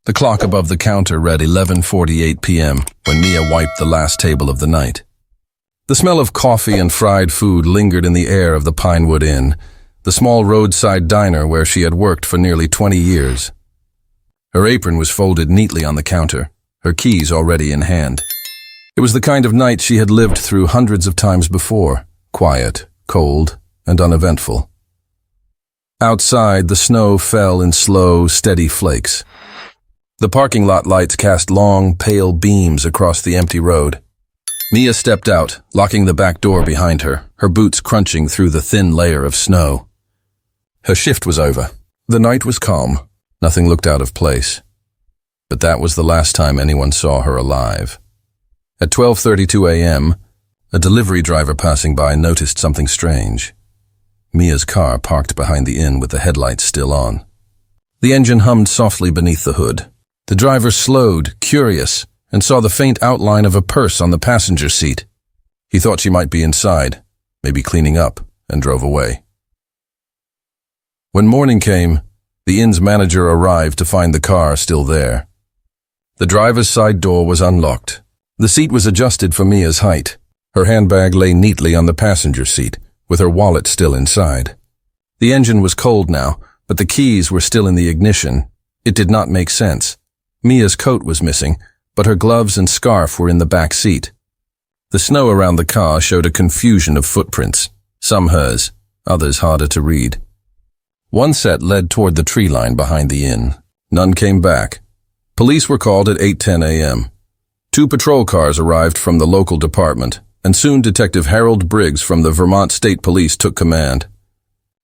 The clock above the counter read 11:48 p.m. when Mia wiped the last table of the night. The smell of coffee and fried food lingered in the air of the Pinewood Inn, the small roadside diner where she had worked for nearly 20 years. Her apron was folded neatly on the counter, her keys already in hand. It was the kind of night she had lived through hundreds of times before, quiet, cold, and uneventful. Outside, the snow fell in slow, steady flakes. The parking lot lights cast long, pale beams across the empty road. Mia stepped out, locking the back door behind her, her boots crunching through the thin layer of snow. Her shift was over. The night was calm. Nothing looked out of place. But that was the last time anyone saw her alive. At 12:32 a.m., a delivery driver passing by noticed something strange. Mia's car parked behind the inn with the headlights still on. The engine hummed softly beneath the hood. The driver slowed, curious, and saw the faint outline of a purse on the passenger seat. He thought she might be inside, maybe cleaning up, and drove away. When morning came, the inn's manager arrived to find the car still there. The driver's side door was unlocked. The seat was adjusted for Mia's height. Her handbag lay neatly on the passenger seat, with her wallet still inside. The engine was cold now, but the keys were still in the ignition. It did not make sense. Mia's coat was missing, but her gloves and scarf were in the back seat. The snow around the car showed a confusion of footprints, some hers, others harder to read. One set led toward the tree line behind the inn. None came back. Police were called at 8:10 a.m. 2 patrol cars arrived from the local department, and soon Detective Harold Briggs from the Vermont State Police took command.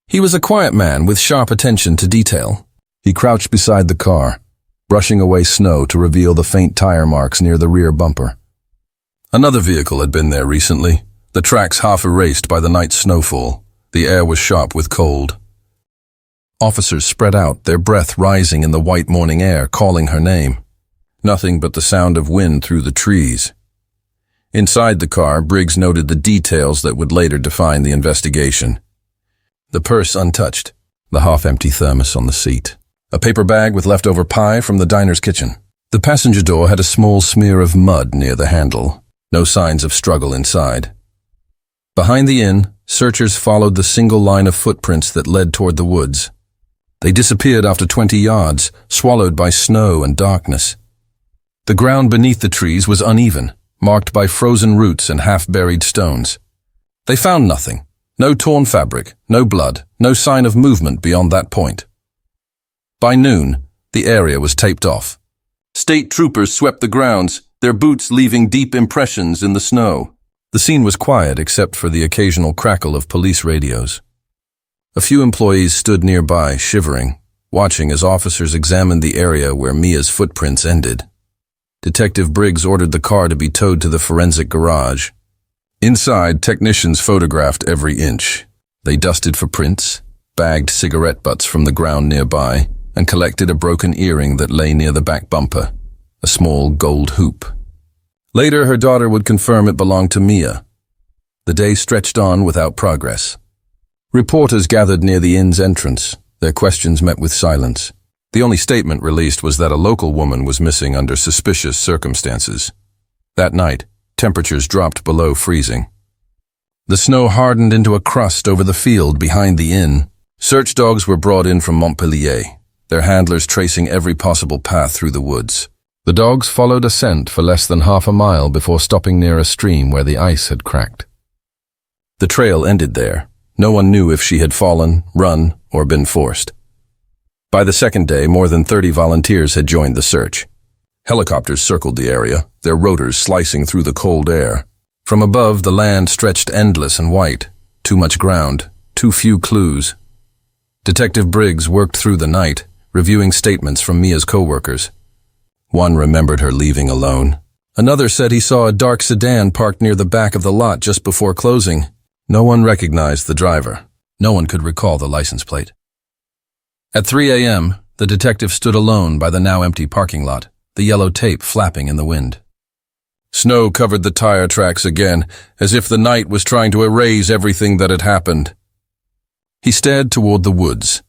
He was a quiet man with sharp attention to detail. He crouched beside the car, brushing away snow to reveal the faint tire marks near the rear bumper. Another vehicle had been there recently, the tracks half erased by the night's snowfall. The air was sharp with cold. Officers spread out, their breath rising in the white morning air, calling her name. Nothing but the sound of wind through the trees. Inside the car, Briggs noted the details that would later define the investigation. The purse untouched, the half-empty thermos on the seat. A paper bag with leftover pie from the diner's kitchen. The passenger door had a small smear of mud near the handle. No signs of struggle inside. Behind the inn, searchers followed the single line of footprints that led toward the woods. They disappeared after 20 yards, swallowed by snow and darkness. The ground beneath the trees was uneven, marked by frozen roots and half-buried stones. They found nothing. No torn fabric, no blood, no sign of movement beyond that point. By noon, the area was taped off. State troopers swept the grounds, their boots leaving deep impressions in the snow. The scene was quiet except for the occasional crackle of police radios. A few employees stood nearby, shivering, watching as officers examined the area where Mia's footprints ended. Detective Briggs ordered the car to be towed to the forensic garage. Inside, technicians photographed every inch. They dusted for prints, bagged cigarette butts from the ground nearby, and collected a broken earring that lay near the back bumper, a small gold hoop. Later, her daughter would confirm it belonged to Mia. The day stretched on without progress. Reporters gathered near the inn's entrance, their questions met with silence. The only statement released was that a local woman was missing under suspicious circumstances. That night, temperatures dropped below freezing. The snow hardened into a crust over the field behind the inn. Search dogs were brought in from Montpellier, their handlers tracing every possible path through the woods. The dogs followed a scent for less than half a mile before stopping near a stream where the ice had cracked. The trail ended there. No one knew if she had fallen, run, or been forced. By the second day, more than 30 volunteers had joined the search. Helicopters circled the area, their rotors slicing through the cold air. From above, the land stretched endless and white. Too much ground, too few clues. Detective Briggs worked through the night, reviewing statements from Mia's co-workers. One remembered her leaving alone. Another said he saw a dark sedan parked near the back of the lot just before closing. No one recognized the driver. No one could recall the license plate. At 3 a.m., the detective stood alone by the now empty parking lot, the yellow tape flapping in the wind. Snow covered the tire tracks again, as if the night was trying to erase everything that had happened. He stared toward the woods,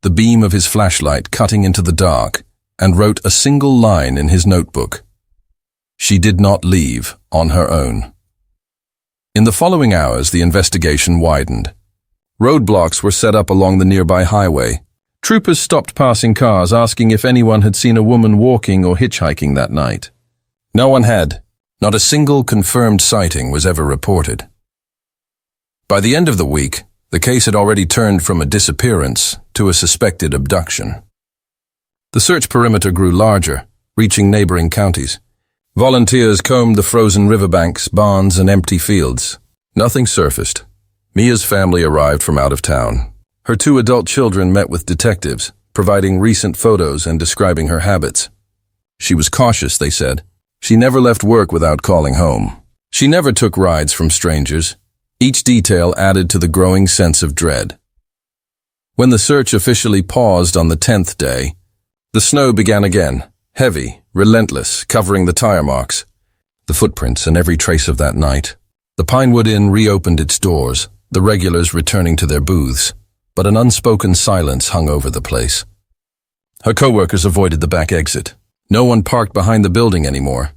the beam of his flashlight cutting into the dark, and wrote a single line in his notebook. She did not leave on her own. In the following hours, the investigation widened. Roadblocks were set up along the nearby highway. Troopers stopped passing cars asking if anyone had seen a woman walking or hitchhiking that night. No one had. Not a single confirmed sighting was ever reported. By the end of the week, the case had already turned from a disappearance to a suspected abduction. The search perimeter grew larger, reaching neighboring counties. Volunteers combed the frozen riverbanks, barns, and empty fields. Nothing surfaced. Mia's family arrived from out of town. Her 2 adult children met with detectives, providing recent photos and describing her habits. She was cautious, they said. She never left work without calling home. She never took rides from strangers. Each detail added to the growing sense of dread. When the search officially paused on the 10th day, the snow began again, heavy, relentless, covering the tire marks, the footprints, and every trace of that night. The Pinewood Inn reopened its doors, the regulars returning to their booths, but an unspoken silence hung over the place. Her coworkers avoided the back exit. No one parked behind the building anymore.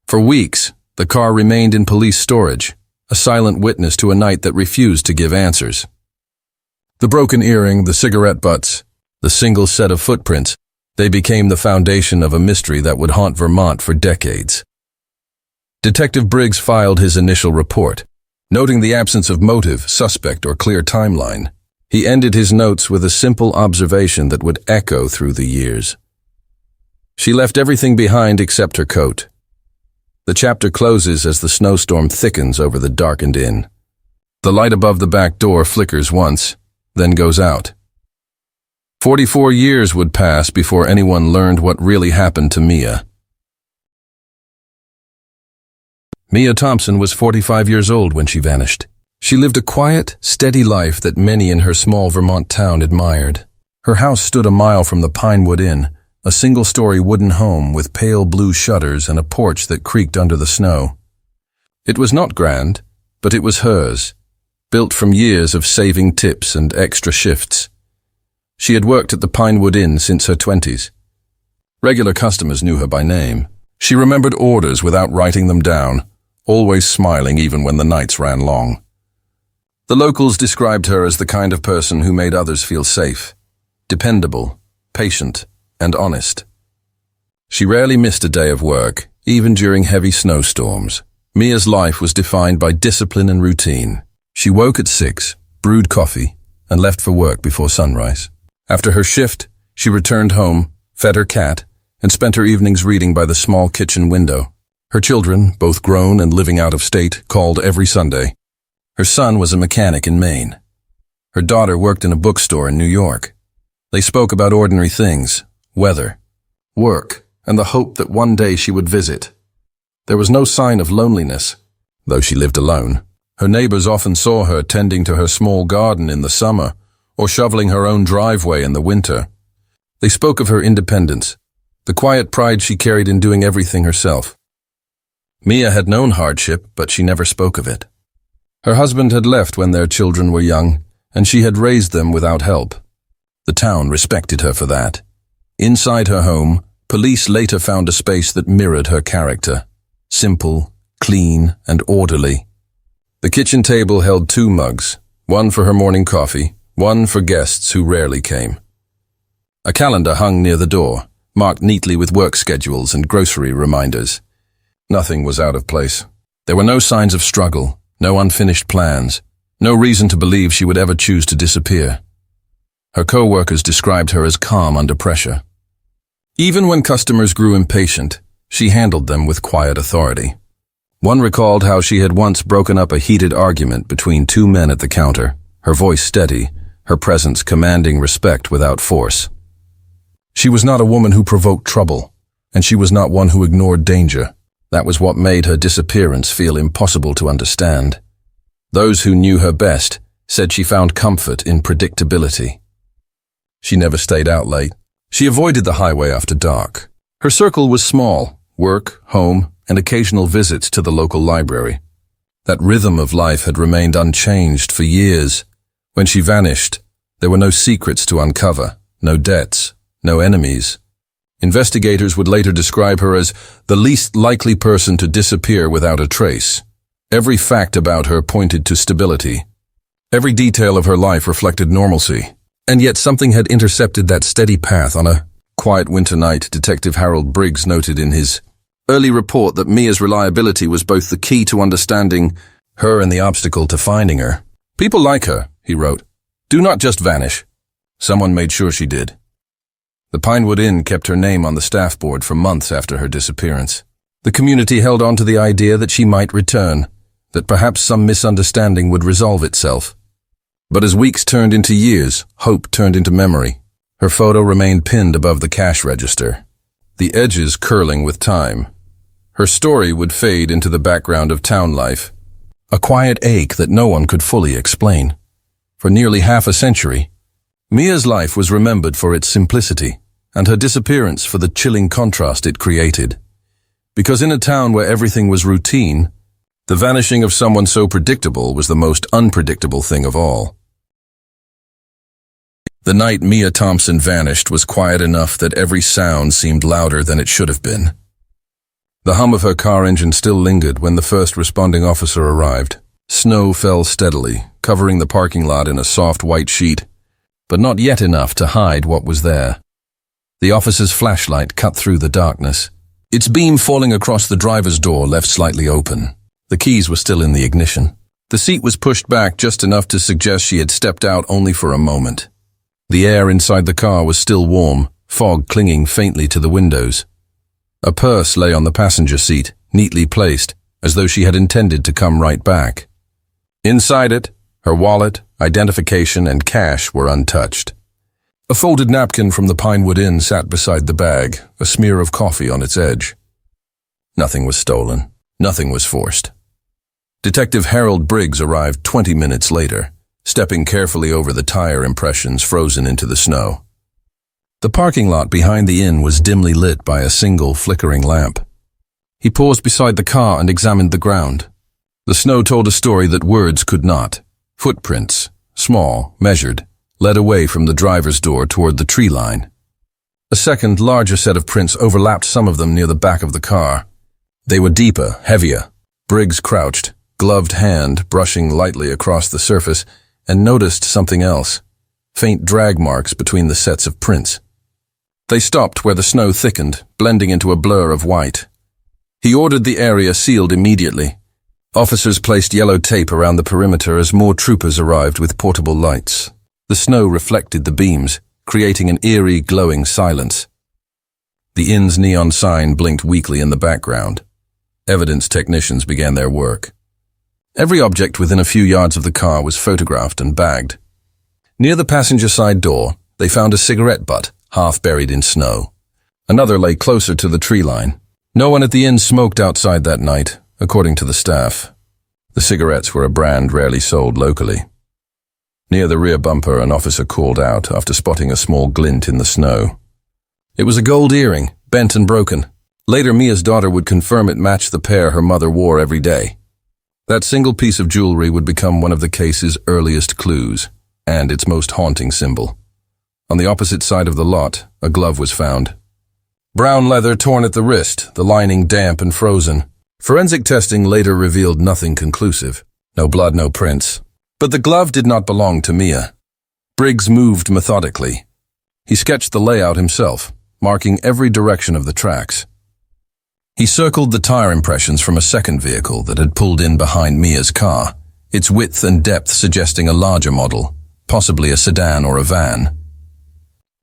For weeks, the car remained in police storage, a silent witness to a night that refused to give answers. The broken earring, the cigarette butts, the single set of footprints, they became the foundation of a mystery that would haunt Vermont for decades. Detective Briggs filed his initial report, noting the absence of motive, suspect, or clear timeline. He ended his notes with a simple observation that would echo through the years. She left everything behind except her coat. The chapter closes as the snowstorm thickens over the darkened inn. The light above the back door flickers once, then goes out. 44 years would pass before anyone learned what really happened to Mia. Mia Thompson was 45 years old when she vanished. She lived a quiet, steady life that many in her small Vermont town admired. Her house stood a mile from the Pinewood Inn, a single-story wooden home with pale blue shutters and a porch that creaked under the snow. It was not grand, but it was hers, built from years of saving tips and extra shifts. She had worked at the Pinewood Inn since her 20s. Regular customers knew her by name. She remembered orders without writing them down, always smiling even when the nights ran long. The locals described her as the kind of person who made others feel safe, dependable, patient, and honest. She rarely missed a day of work, even during heavy snowstorms. Mia's life was defined by discipline and routine. She woke at 6, brewed coffee, and left for work before sunrise. After her shift, she returned home, fed her cat, and spent her evenings reading by the small kitchen window. Her children, both grown and living out of state, called every Sunday. Her son was a mechanic in Maine. Her daughter worked in a bookstore in New York. They spoke about ordinary things, weather, work, and the hope that one day she would visit. There was no sign of loneliness, though she lived alone. Her neighbors often saw her tending to her small garden in the summer or shoveling her own driveway in the winter. They spoke of her independence, the quiet pride she carried in doing everything herself. Mia had known hardship, but she never spoke of it. Her husband had left when their children were young, and she had raised them without help. The town respected her for that. Inside her home, police later found a space that mirrored her character. Simple, clean, and orderly. The kitchen table held 2 mugs, one for her morning coffee, one for guests who rarely came. A calendar hung near the door, marked neatly with work schedules and grocery reminders. Nothing was out of place. There were no signs of struggle, no unfinished plans, no reason to believe she would ever choose to disappear. Her co-workers described her as calm under pressure. Even when customers grew impatient, she handled them with quiet authority. One recalled how she had once broken up a heated argument between 2 men at the counter, her voice steady, her presence commanding respect without force. She was not a woman who provoked trouble, and she was not one who ignored danger. That was what made her disappearance feel impossible to understand. Those who knew her best said she found comfort in predictability. She never stayed out late. She avoided the highway after dark. Her circle was small, work, home, and occasional visits to the local library. That rhythm of life had remained unchanged for years. When she vanished, there were no secrets to uncover, no debts, no enemies, Investigators would later describe her as the least likely person to disappear without a trace. Every fact about her pointed to stability. Every detail of her life reflected normalcy. And yet something had intercepted that steady path. On a quiet winter night, Detective Harold Briggs noted in his early report that Mia's reliability was both the key to understanding her and the obstacle to finding her. "People like her," he wrote, "do not just vanish. Someone made sure she did." The Pinewood Inn kept her name on the staff board for months after her disappearance. The community held on to the idea that she might return, that perhaps some misunderstanding would resolve itself. But as weeks turned into years, hope turned into memory. Her photo remained pinned above the cash register, the edges curling with time. Her story would fade into the background of town life, a quiet ache that no one could fully explain. For nearly half a century, Mia's life was remembered for its simplicity, and her disappearance for the chilling contrast it created. Because in a town where everything was routine, the vanishing of someone so predictable was the most unpredictable thing of all. The night Mia Thompson vanished was quiet enough that every sound seemed louder than it should have been. The hum of her car engine still lingered when the first responding officer arrived. Snow fell steadily, covering the parking lot in a soft white sheet, but not yet enough to hide what was there. The officer's flashlight cut through the darkness. Its beam falling across the driver's door left slightly open. The keys were still in the ignition. The seat was pushed back just enough to suggest she had stepped out only for a moment. The air inside the car was still warm, fog clinging faintly to the windows. A purse lay on the passenger seat, neatly placed, as though she had intended to come right back. Inside it, her wallet, identification, and cash were untouched. A folded napkin from the Pinewood Inn sat beside the bag, a smear of coffee on its edge. Nothing was stolen. Nothing was forced. Detective Harold Briggs arrived 20 minutes later, stepping carefully over the tire impressions frozen into the snow. The parking lot behind the inn was dimly lit by a single flickering lamp. He paused beside the car and examined the ground. The snow told a story that words could not. Footprints, small, measured, led away from the driver's door toward the tree line. A second, larger set of prints overlapped some of them near the back of the car. They were deeper, heavier. Briggs crouched, gloved hand brushing lightly across the surface, and noticed something else. Faint drag marks between the sets of prints. They stopped where the snow thickened, blending into a blur of white. He ordered the area sealed immediately. Officers placed yellow tape around the perimeter as more troopers arrived with portable lights. The snow reflected the beams, creating an eerie, glowing silence. The inn's neon sign blinked weakly in the background. Evidence technicians began their work. Every object within a few yards of the car was photographed and bagged. Near the passenger side door, they found a cigarette butt, half buried in snow. Another lay closer to the tree line. No one at the inn smoked outside that night, according to the staff. The cigarettes were a brand rarely sold locally. Near the rear bumper, an officer called out after spotting a small glint in the snow. It was a gold earring, bent and broken. Later, Mia's daughter would confirm it matched the pair her mother wore every day. That single piece of jewelry would become one of the case's earliest clues, and its most haunting symbol. On the opposite side of the lot, a glove was found. Brown leather torn at the wrist, the lining damp and frozen. Forensic testing later revealed nothing conclusive. No blood, no prints. But the glove did not belong to Mia. Briggs moved methodically. He sketched the layout himself, marking every direction of the tracks. He circled the tire impressions from a second vehicle that had pulled in behind Mia's car, its width and depth suggesting a larger model, possibly a sedan or a van.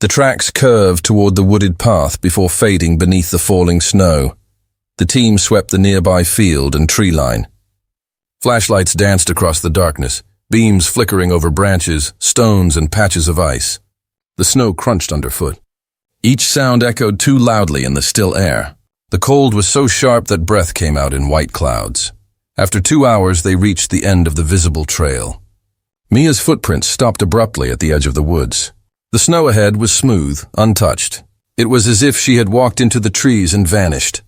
The tracks curved toward the wooded path before fading beneath the falling snow. The team swept the nearby field and tree line. Flashlights danced across the darkness, beams flickering over branches, stones, and patches of ice. The snow crunched underfoot. Each sound echoed too loudly in the still air. The cold was so sharp that breath came out in white clouds. After 2 hours, they reached the end of the visible trail. Mia's footprints stopped abruptly at the edge of the woods. The snow ahead was smooth, untouched. It was as if she had walked into the trees and vanished.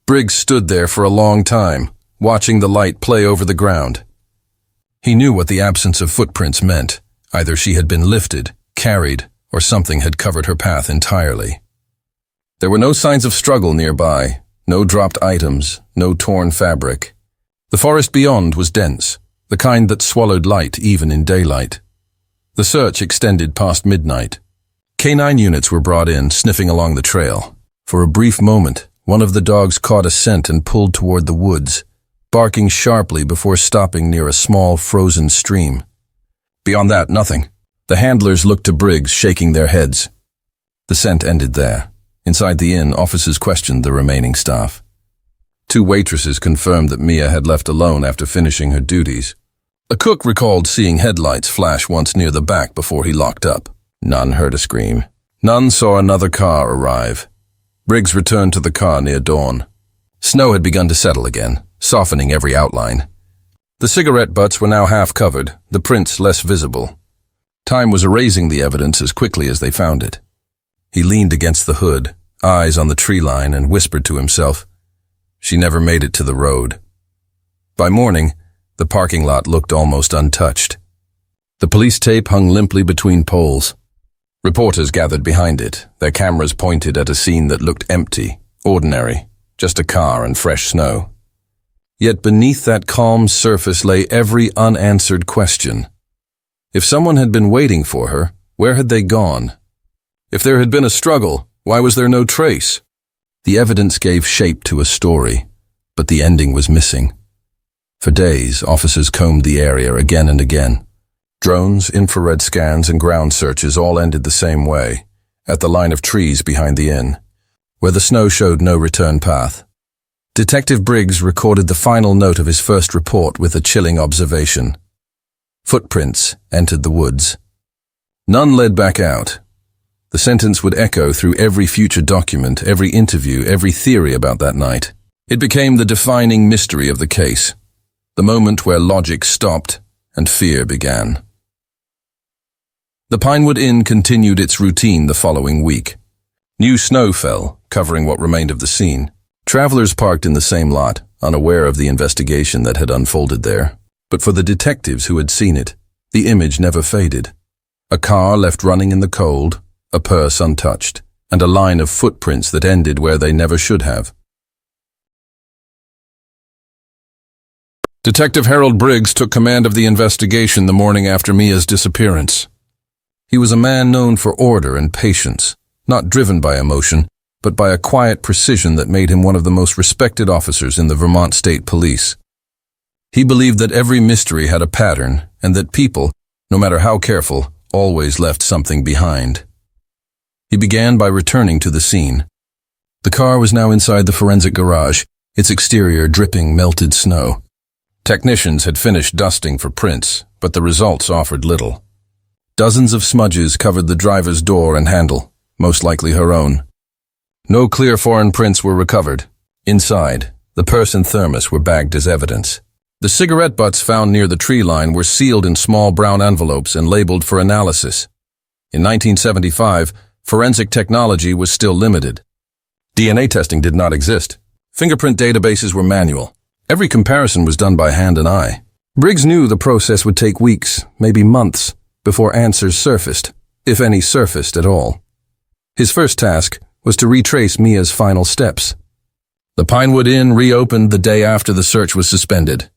Briggs stood there for a long time, watching the light play over the ground. He knew what the absence of footprints meant. Either she had been lifted, carried, or something had covered her path entirely. There were no signs of struggle nearby, no dropped items, no torn fabric. The forest beyond was dense, the kind that swallowed light even in daylight. The search extended past midnight. Canine units were brought in, sniffing along the trail. For a brief moment, one of the dogs caught a scent and pulled toward the woods, barking sharply before stopping near a small frozen stream. Beyond that, nothing. The handlers looked to Briggs, shaking their heads. The scent ended there. Inside the inn, officers questioned the remaining staff. 2 waitresses confirmed that Mia had left alone after finishing her duties. A cook recalled seeing headlights flash once near the back before he locked up. None heard a scream. None saw another car arrive. Briggs returned to the car near dawn. Snow had begun to settle again, softening every outline. The cigarette butts were now half covered, the prints less visible. Time was erasing the evidence as quickly as they found it. He leaned against the hood, eyes on the tree line, and whispered to himself, "She never made it to the road." By morning, the parking lot looked almost untouched. The police tape hung limply between poles. Reporters gathered behind it, their cameras pointed at a scene that looked empty, ordinary, just a car and fresh snow. Yet beneath that calm surface lay every unanswered question. If someone had been waiting for her, where had they gone? If there had been a struggle, why was there no trace? The evidence gave shape to a story, but the ending was missing. For days, officers combed the area again and again. Drones, infrared scans, and ground searches all ended the same way, at the line of trees behind the inn, where the snow showed no return path. Detective Briggs recorded the final note of his first report with a chilling observation. Footprints entered the woods. None led back out. The sentence would echo through every future document, every interview, every theory about that night. It became the defining mystery of the case, the moment where logic stopped and fear began. The Pinewood Inn continued its routine the following week. New snow fell, covering what remained of the scene. Travelers parked in the same lot, unaware of the investigation that had unfolded there. But for the detectives who had seen it, the image never faded. A car left running in the cold, a purse untouched, and a line of footprints that ended where they never should have. Detective Harold Briggs took command of the investigation the morning after Mia's disappearance. He was a man known for order and patience, not driven by emotion, but by a quiet precision that made him one of the most respected officers in the Vermont State Police. He believed that every mystery had a pattern, and that people, no matter how careful, always left something behind. He began by returning to the scene. The car was now inside the forensic garage, its exterior dripping melted snow. Technicians had finished dusting for prints, but the results offered little. Dozens of smudges covered the driver's door and handle, most likely her own. No clear foreign prints were recovered. Inside, the purse and thermos were bagged as evidence. The cigarette butts found near the tree line were sealed in small brown envelopes and labeled for analysis. In 1975, forensic technology was still limited. DNA testing did not exist. Fingerprint databases were manual. Every comparison was done by hand and eye. Briggs knew the process would take weeks, maybe months, before answers surfaced, if any surfaced at all. His first task was to retrace Mia's final steps. The Pinewood Inn reopened the day after the search was suspended.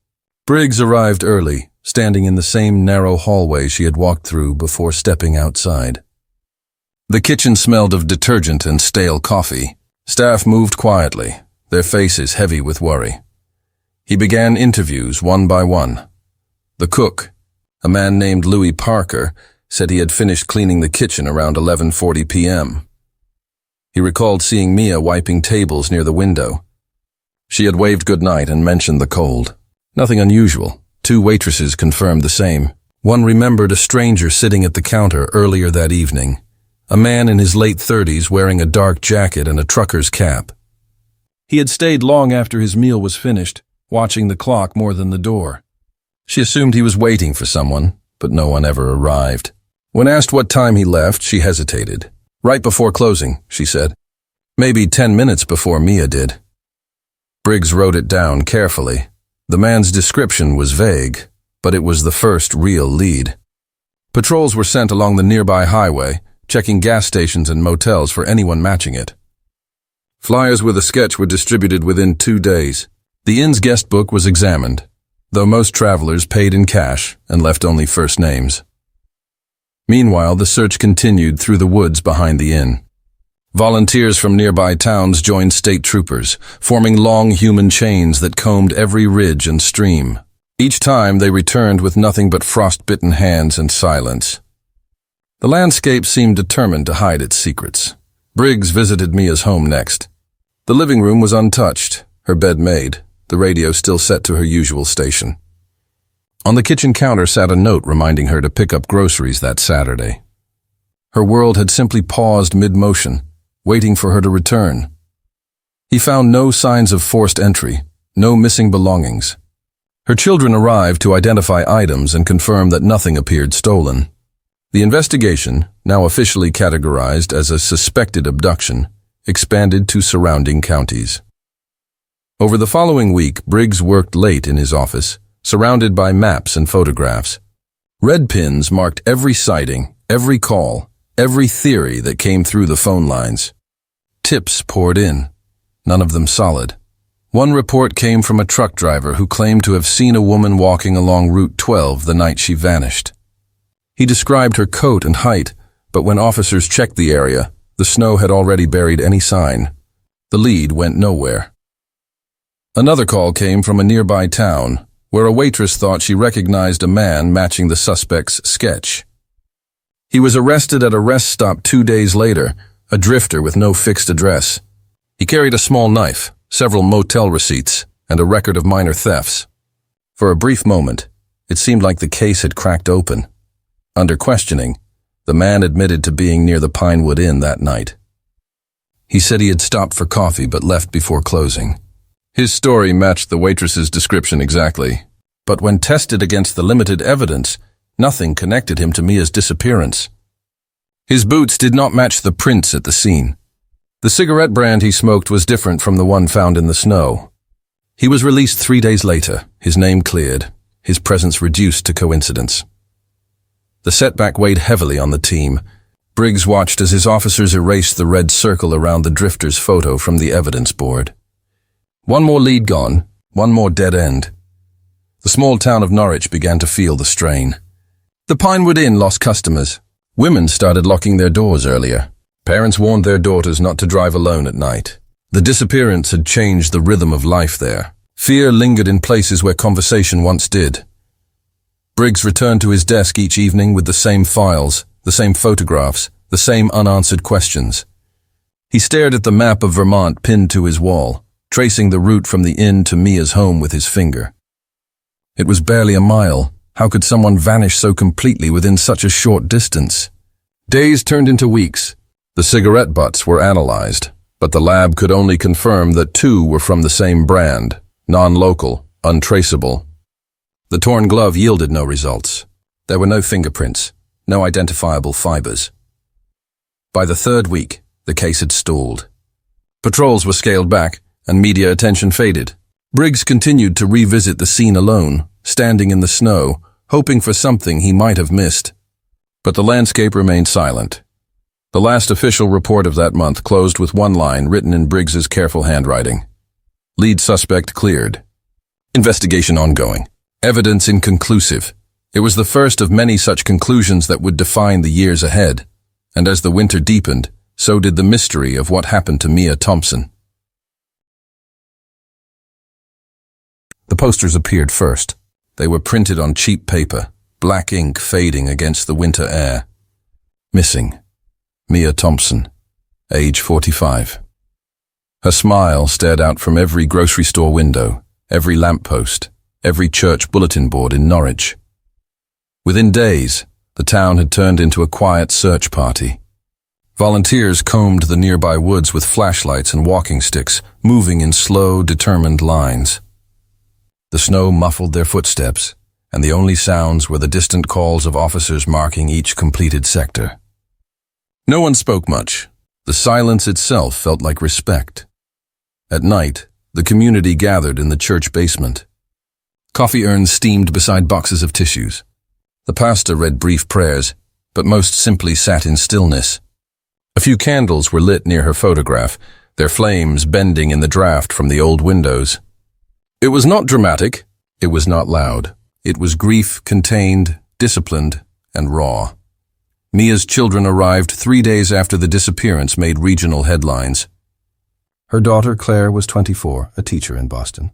Briggs arrived early, standing in the same narrow hallway she had walked through before stepping outside. The kitchen smelled of detergent and stale coffee. Staff moved quietly, their faces heavy with worry. He began interviews one by one. The cook, a man named Louis Parker, said he had finished cleaning the kitchen around 11:40 p.m. He recalled seeing Mia wiping tables near the window. She had waved goodnight and mentioned the cold. Nothing unusual. 2 waitresses confirmed the same. One remembered a stranger sitting at the counter earlier that evening, a man in his late 30s wearing a dark jacket and a trucker's cap. He had stayed long after his meal was finished, watching the clock more than the door. She assumed he was waiting for someone, but no one ever arrived. When asked what time he left, she hesitated. Right before closing, she said. Maybe 10 minutes before Mia did. Briggs wrote it down carefully. The man's description was vague, but it was the first real lead. Patrols were sent along the nearby highway, checking gas stations and motels for anyone matching it. Flyers with a sketch were distributed within 2 days. The inn's guest book was examined, though most travelers paid in cash and left only first names. Meanwhile, the search continued through the woods behind the inn. Volunteers from nearby towns joined state troopers, forming long human chains that combed every ridge and stream. Each time they returned with nothing but frost-bitten hands and silence. The landscape seemed determined to hide its secrets. Briggs visited Mia's home next. The living room was untouched, her bed made, the radio still set to her usual station. On the kitchen counter sat a note reminding her to pick up groceries that Saturday. Her world had simply paused mid-motion, waiting for her to return. He found no signs of forced entry, no missing belongings. Her children arrived to identify items and confirm that nothing appeared stolen. The investigation, now officially categorized as a suspected abduction, expanded to surrounding counties. Over the following week, Briggs worked late in his office, surrounded by maps and photographs. Red pins marked every sighting, every call, every theory that came through the phone lines. Tips poured in, none of them solid. One report came from a truck driver who claimed to have seen a woman walking along Route 12 the night she vanished. He described her coat and height, but when officers checked the area, the snow had already buried any sign. The lead went nowhere. Another call came from a nearby town, where a waitress thought she recognized a man matching the suspect's sketch. He was arrested at a rest stop 2 days later, a drifter with no fixed address. He carried a small knife, several motel receipts, and a record of minor thefts. For a brief moment, it seemed like the case had cracked open. Under questioning, the man admitted to being near the Pinewood Inn that night. He said he had stopped for coffee but left before closing. His story matched the waitress's description exactly, but when tested against the limited evidence, nothing connected him to Mia's disappearance. His boots did not match the prints at the scene. The cigarette brand he smoked was different from the one found in the snow. He was released 3 days later, his name cleared, his presence reduced to coincidence. The setback weighed heavily on the team. Briggs watched as his officers erased the red circle around the drifter's photo from the evidence board. One more lead gone, one more dead end. The small town of Norwich began to feel the strain. The Pinewood Inn lost customers. Women started locking their doors earlier. Parents warned their daughters not to drive alone at night. The disappearance had changed the rhythm of life there. Fear lingered in places where conversation once did. Briggs returned to his desk each evening with the same files, the same photographs, the same unanswered questions. He stared at the map of Vermont pinned to his wall, tracing the route from the inn to Mia's home with his finger. It was barely a mile. How could someone vanish so completely within such a short distance? Days turned into weeks. The cigarette butts were analyzed, but the lab could only confirm that 2 were from the same brand, non-local, untraceable. The torn glove yielded no results. There were no fingerprints, no identifiable fibers. By the 3rd week, the case had stalled. Patrols were scaled back, and media attention faded. Briggs continued to revisit the scene alone, standing in the snow, hoping for something he might have missed. But the landscape remained silent. The last official report of that month closed with one line written in Briggs's careful handwriting. Lead suspect cleared. Investigation ongoing. Evidence inconclusive. It was the first of many such conclusions that would define the years ahead. And as the winter deepened, so did the mystery of what happened to Mia Thompson. The posters appeared first. They were printed on cheap paper, black ink fading against the winter air. Missing. Mia Thompson, age 45. Her smile stared out from every grocery store window, every lamppost, every church bulletin board in Norwich. Within days, the town had turned into a quiet search party. Volunteers combed the nearby woods with flashlights and walking sticks, moving in slow, determined lines. The snow muffled their footsteps, and the only sounds were the distant calls of officers marking each completed sector. No one spoke much. The silence itself felt like respect. At night, the community gathered in the church basement. Coffee urns steamed beside boxes of tissues. The pastor read brief prayers, but most simply sat in stillness. A few candles were lit near her photograph, their flames bending in the draft from the old windows. It was not dramatic. It was not loud. It was grief contained, disciplined, and raw. Mia's children arrived 3 days after the disappearance made regional headlines. Her daughter, Claire, was 24, a teacher in Boston.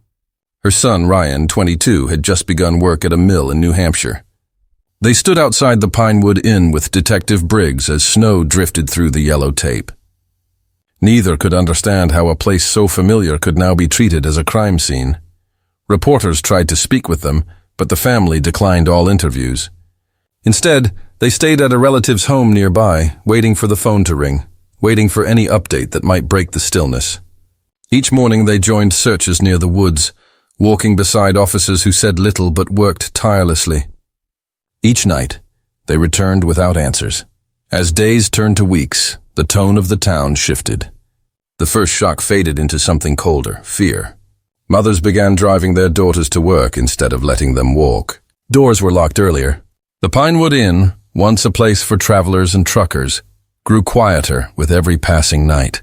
Her son, Ryan, 22, had just begun work at a mill in New Hampshire. They stood outside the Pinewood Inn with Detective Briggs as snow drifted through the yellow tape. Neither could understand how a place so familiar could now be treated as a crime scene. Reporters tried to speak with them, but the family declined all interviews. Instead, they stayed at a relative's home nearby, waiting for the phone to ring, waiting for any update that might break the stillness. Each morning they joined searches near the woods, walking beside officers who said little but worked tirelessly. Each night, they returned without answers. As days turned to weeks, the tone of the town shifted. The first shock faded into something colder, fear. Mothers began driving their daughters to work instead of letting them walk. Doors were locked earlier. The Pinewood Inn, once a place for travelers and truckers, grew quieter with every passing night.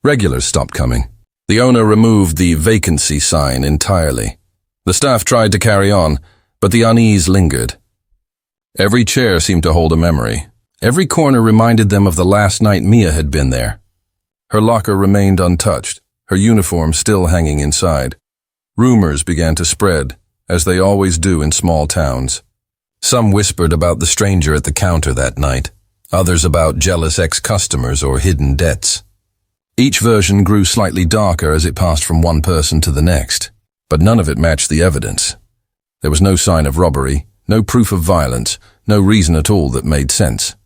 Regulars stopped coming. The owner removed the vacancy sign entirely. The staff tried to carry on, but the unease lingered. Every chair seemed to hold a memory. Every corner reminded them of the last night Mia had been there. Her locker remained untouched, her uniform still hanging inside. Rumors began to spread, as they always do in small towns. Some whispered about the stranger at the counter that night, others about jealous ex-customers or hidden debts. Each version grew slightly darker as it passed from one person to the next, but none of it matched the evidence. There was no sign of robbery, no proof of violence, no reason at all that made sense.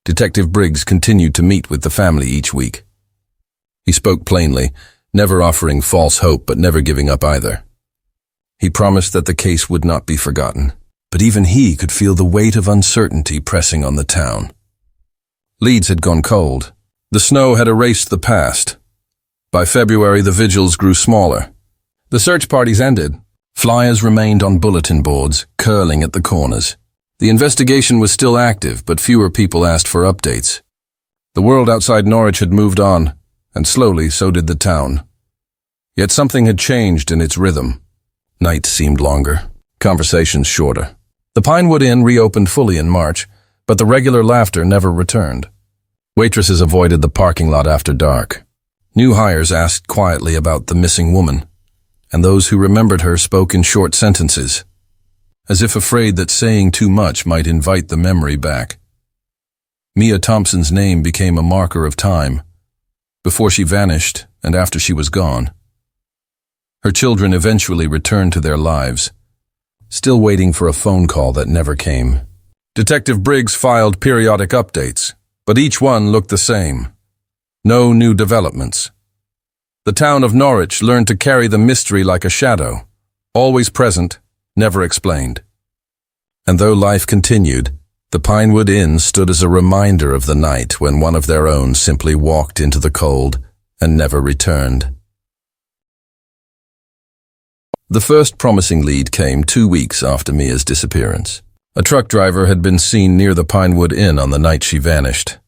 Detective Briggs continued to meet with the family each week. He spoke plainly, never offering false hope but never giving up either. He promised that the case would not be forgotten, but even he could feel the weight of uncertainty pressing on the town. Leads had gone cold. The snow had erased the past. By February, the vigils grew smaller. The search parties ended. Flyers remained on bulletin boards, curling at the corners. The investigation was still active, but fewer people asked for updates. The world outside Norwich had moved on, and slowly so did the town. Yet something had changed in its rhythm. Nights seemed longer, conversations shorter. The Pinewood Inn reopened fully in March, but the regular laughter never returned. Waitresses avoided the parking lot after dark. New hires asked quietly about the missing woman, and those who remembered her spoke in short sentences, as if afraid that saying too much might invite the memory back. Mia Thompson's name became a marker of time, before she vanished and after she was gone. Her children eventually returned to their lives, still waiting for a phone call that never came. Detective Briggs filed periodic updates, but each one looked the same. No new developments. The town of Norwich learned to carry the mystery like a shadow, always present, never explained. And though life continued, the Pinewood Inn stood as a reminder of the night when one of their own simply walked into the cold and never returned. The first promising lead came 2 weeks after Mia's disappearance. A truck driver had been seen near the Pinewood Inn on the night she vanished.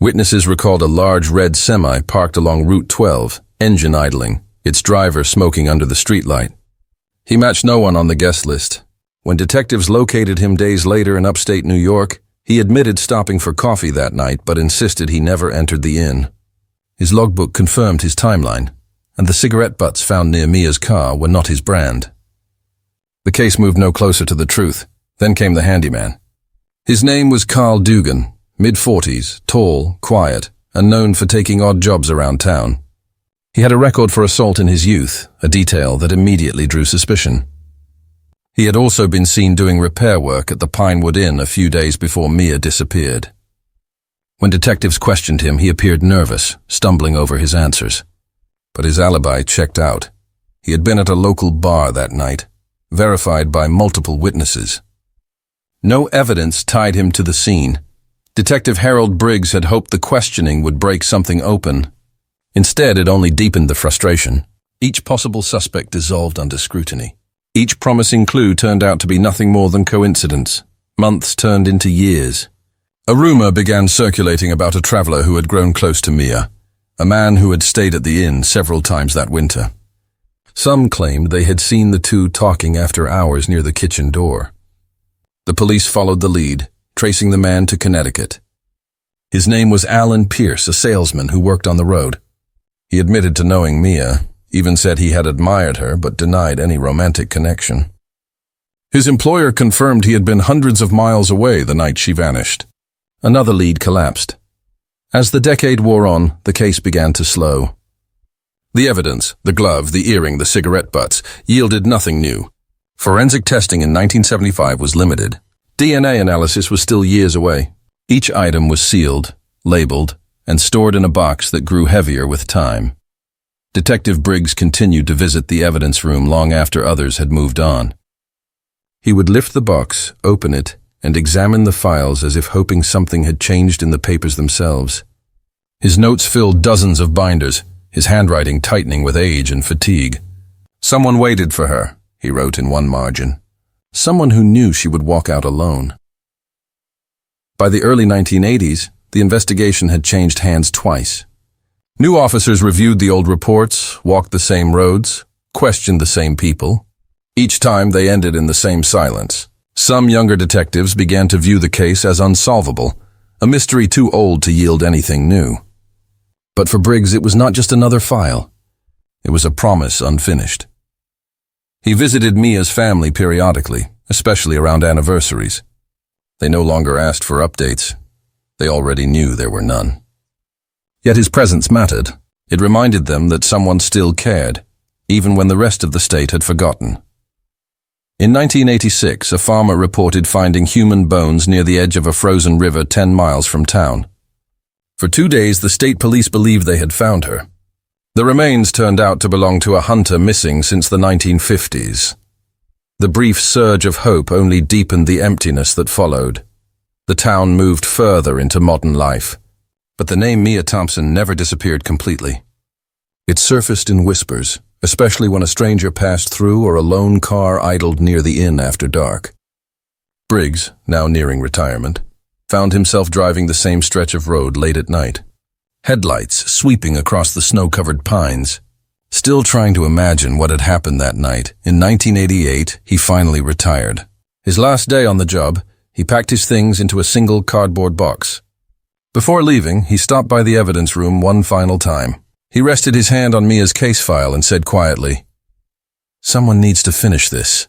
Witnesses recalled a large red semi parked along Route 12, engine idling, its driver smoking under the streetlight. He matched no one on the guest list. When detectives located him days later in upstate New York, he admitted stopping for coffee that night but insisted he never entered the inn. His logbook confirmed his timeline, and the cigarette butts found near Mia's car were not his brand. The case moved no closer to the truth. Then came the handyman. His name was Carl Dugan, mid-40s, tall, quiet, and known for taking odd jobs around town. He had a record for assault in his youth, a detail that immediately drew suspicion. He had also been seen doing repair work at the Pinewood Inn a few days before Mia disappeared. When detectives questioned him, he appeared nervous, stumbling over his answers. But his alibi checked out. He had been at a local bar that night, verified by multiple witnesses. No evidence tied him to the scene. Detective Harold Briggs had hoped the questioning would break something open. Instead, it only deepened the frustration. Each possible suspect dissolved under scrutiny. Each promising clue turned out to be nothing more than coincidence. Months turned into years. A rumor began circulating about a traveler who had grown close to Mia. a man who had stayed at the inn several times that winter. Some claimed they had seen the two talking after hours near the kitchen door. The police followed the lead, tracing the man to Connecticut. His name was Alan Pierce, a salesman who worked on the road. He admitted to knowing Mia, even said he had admired her but denied any romantic connection. His employer confirmed he had been hundreds of miles away the night she vanished. Another lead collapsed. As the decade wore on, the case began to slow. The evidence, the glove, the earring, the cigarette butts, yielded nothing new. Forensic testing in 1975 was limited. DNA analysis was still years away. Each item was sealed, labeled, and stored in a box that grew heavier with time. Detective Briggs continued to visit the evidence room long after others had moved on. He would lift the box, open it, and examine the files as if hoping something had changed in the papers themselves. His notes filled dozens of binders, his handwriting tightening with age and fatigue. "Someone waited for her," he wrote in one margin. Someone who knew she would walk out alone. By the early 1980s, the investigation had changed hands twice. New officers reviewed the old reports, walked the same roads, questioned the same people. Each time they ended in the same silence. Some younger detectives began to view the case as unsolvable, a mystery too old to yield anything new. But for Briggs, it was not just another file. It was a promise unfinished. He visited Mia's family periodically, especially around anniversaries. They no longer asked for updates. They already knew there were none. Yet his presence mattered. It reminded them that someone still cared, even when the rest of the state had forgotten. In 1986, a farmer reported finding human bones near the edge of a frozen river 10 miles from town. For 2 days, the state police believed they had found her. The remains turned out to belong to a hunter missing since the 1950s. The brief surge of hope only deepened the emptiness that followed. The town moved further into modern life, but the name Mia Thompson never disappeared completely. It surfaced in whispers, especially when a stranger passed through or a lone car idled near the inn after dark. Briggs, now nearing retirement, found himself driving the same stretch of road late at night, headlights sweeping across the snow-covered pines. Still trying to imagine what had happened that night, in 1988, he finally retired. His last day on the job, he packed his things into a single cardboard box. Before leaving, he stopped by the evidence room one final time. He rested his hand on Mia's case file and said quietly, "Someone needs to finish this."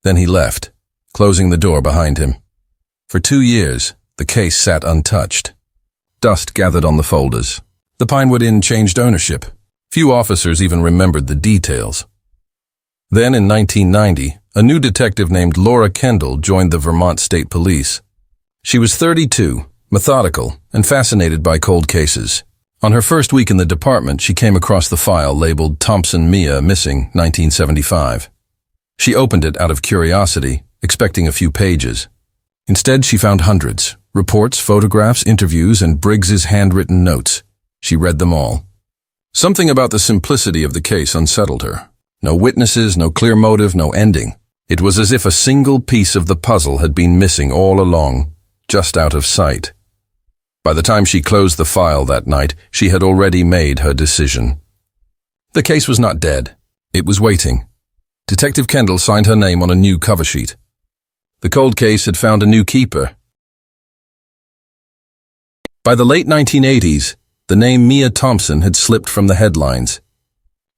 Then he left, closing the door behind him. For 2 years, the case sat untouched. Dust gathered on the folders. The Pinewood Inn changed ownership. Few officers even remembered the details. Then in 1990, a new detective named Laura Kendall joined the Vermont State Police. She was 32, methodical, and fascinated by cold cases. On her first week in the department, she came across the file labeled Thompson Mia Missing 1975. She opened it out of curiosity, expecting a few pages. Instead, she found hundreds: reports, photographs, interviews, and Briggs's handwritten notes. She read them all. Something about the simplicity of the case unsettled her. No witnesses, no clear motive, no ending. It was as if a single piece of the puzzle had been missing all along, just out of sight. By the time she closed the file that night, she had already made her decision. The case was not dead. It was waiting. Detective Kendall signed her name on a new cover sheet. The cold case had found a new keeper. By the late 1980s, the name Mia Thompson had slipped from the headlines.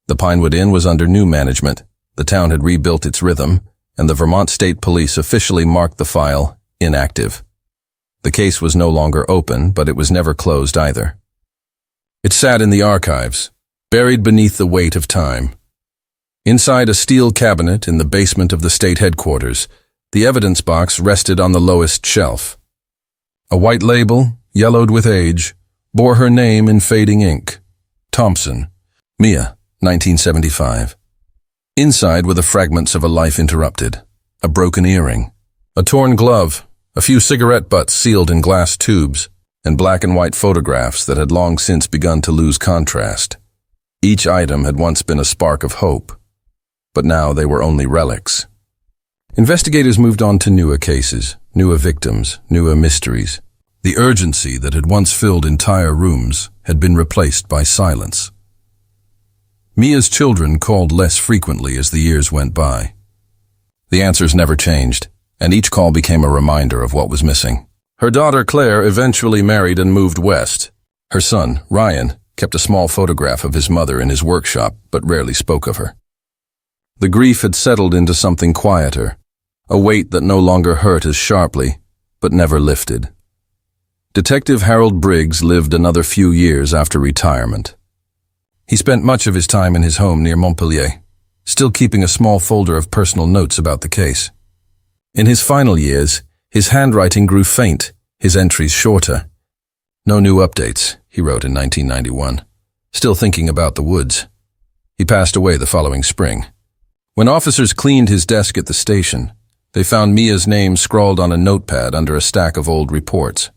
The Pinewood Inn was under new management, the town had rebuilt its rhythm, and the Vermont State Police officially marked the file inactive. The case was no longer open, but it was never closed either. It sat in the archives, buried beneath the weight of time. Inside a steel cabinet in the basement of the state headquarters, the evidence box rested on the lowest shelf. A white label, yellowed with age, bore her name in fading ink. Thompson, Mia, 1975. Inside were the fragments of a life interrupted, a broken earring, a torn glove, a few cigarette butts sealed in glass tubes, and black and white photographs that had long since begun to lose contrast. Each item had once been a spark of hope, but now they were only relics. Investigators moved on to newer cases, newer victims, newer mysteries. The urgency that had once filled entire rooms had been replaced by silence. Mia's children called less frequently as the years went by. The answers never changed, and each call became a reminder of what was missing. Her daughter Claire eventually married and moved west. Her son, Ryan, kept a small photograph of his mother in his workshop, but rarely spoke of her. The grief had settled into something quieter, a weight that no longer hurt as sharply, but never lifted. Detective Harold Briggs lived another few years after retirement. He spent much of his time in his home near Montpellier, still keeping a small folder of personal notes about the case. In his final years, his handwriting grew faint, his entries shorter. "No new updates," he wrote in 1991, still thinking about the woods. He passed away the following spring. When officers cleaned his desk at the station, they found Mia's name scrawled on a notepad under a stack of old reports.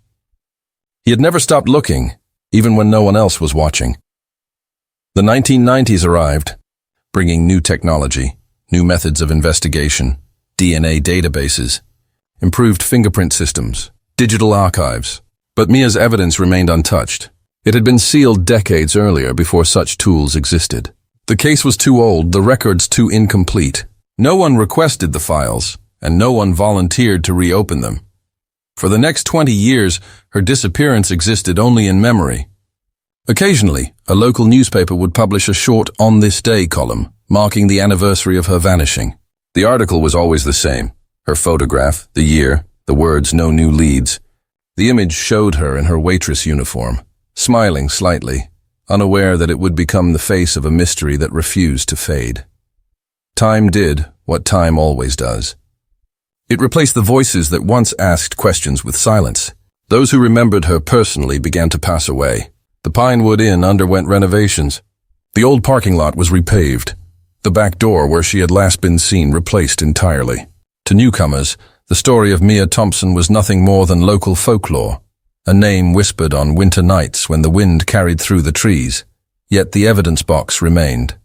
He had never stopped looking, even when no one else was watching. The 1990s arrived, bringing new technology, new methods of investigation, DNA databases, improved fingerprint systems, digital archives. But Mia's evidence remained untouched. It had been sealed decades earlier before such tools existed. The case was too old, the records too incomplete. No one requested the files, and no one volunteered to reopen them. For the next 20 years, her disappearance existed only in memory. Occasionally, a local newspaper would publish a short "On This Day" column, marking the anniversary of her vanishing. The article was always the same: her photograph, the year, the words "no new leads." The image showed her in her waitress uniform, smiling slightly, unaware that it would become the face of a mystery that refused to fade. Time did what time always does. It replaced the voices that once asked questions with silence. Those who remembered her personally began to pass away. The Pinewood Inn underwent renovations. The old parking lot was repaved. The back door where she had last been seen replaced entirely. To newcomers, the story of Mia Thompson was nothing more than local folklore, a name whispered on winter nights when the wind carried through the trees, yet the evidence box remained.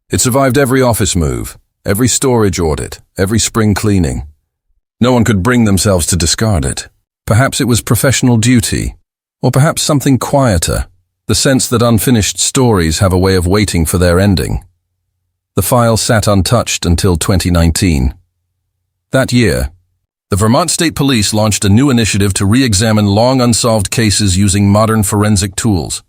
It survived every office move, every storage audit, every spring cleaning. No one could bring themselves to discard it. Perhaps it was professional duty, or perhaps something quieter, the sense that unfinished stories have a way of waiting for their ending. The file sat untouched until 2019. That year, the Vermont State Police launched a new initiative to re-examine long unsolved cases using modern forensic tools.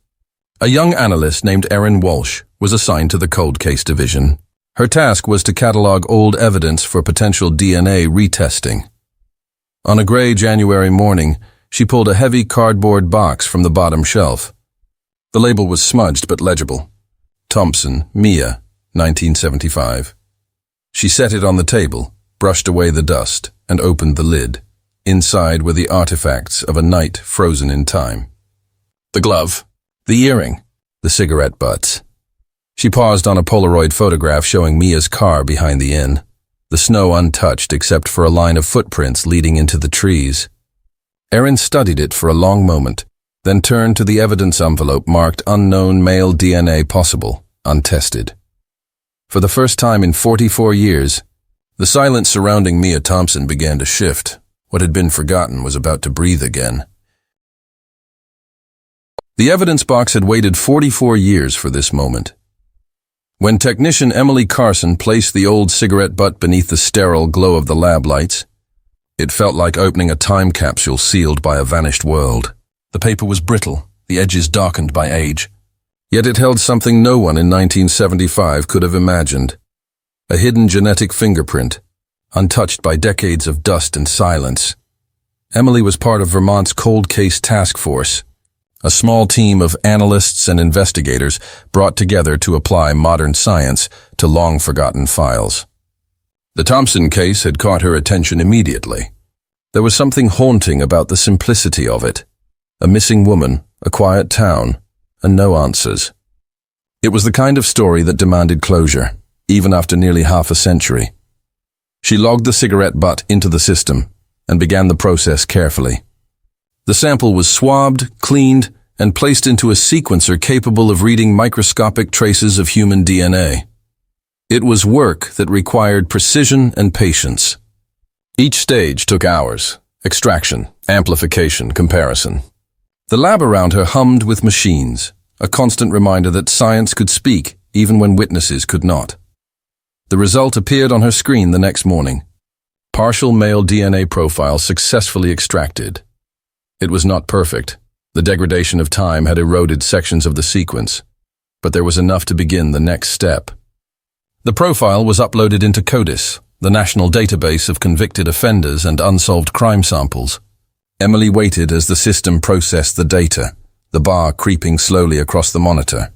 A young analyst named Erin Walsh was assigned to the Cold Case Division. Her task was to catalog old evidence for potential DNA retesting. On a gray January morning, she pulled a heavy cardboard box from the bottom shelf. The label was smudged but legible. Thompson, Mia, 1975. She set it on the table, brushed away the dust, and opened the lid. Inside were the artifacts of a night frozen in time. The glove, the earring, the cigarette butts. She paused on a Polaroid photograph showing Mia's car behind the inn, the snow untouched except for a line of footprints leading into the trees. Erin studied it for a long moment, then turned to the evidence envelope marked "Unknown Male DNA Possible, Untested." For the first time in 44 years, the silence surrounding Mia Thompson began to shift. What had been forgotten was about to breathe again. The evidence box had waited 44 years for this moment. When technician Emily Carson placed the old cigarette butt beneath the sterile glow of the lab lights, it felt like opening a time capsule sealed by a vanished world. The paper was brittle, the edges darkened by age. Yet it held something no one in 1975 could have imagined. A hidden genetic fingerprint, untouched by decades of dust and silence. Emily was part of Vermont's Cold Case Task Force, a small team of analysts and investigators brought together to apply modern science to long-forgotten files. The Thompson case had caught her attention immediately. There was something haunting about the simplicity of it. A missing woman, a quiet town, and no answers. It was the kind of story that demanded closure, even after nearly half a century. She logged the cigarette butt into the system and began the process carefully. The sample was swabbed, cleaned, and placed into a sequencer capable of reading microscopic traces of human DNA. It was work that required precision and patience. Each stage took hours: extraction, Amplification, comparison. The lab around her hummed with machines, a constant reminder that science could speak even when witnesses could not. The result appeared on her screen the next morning. Partial male DNA profile successfully extracted. It was not perfect. The degradation of time had eroded sections of the sequence, but there was enough to begin the next step. The profile was uploaded into CODIS, the national database of convicted offenders and unsolved crime samples. Emily waited as the system processed the data, the bar creeping slowly across the monitor.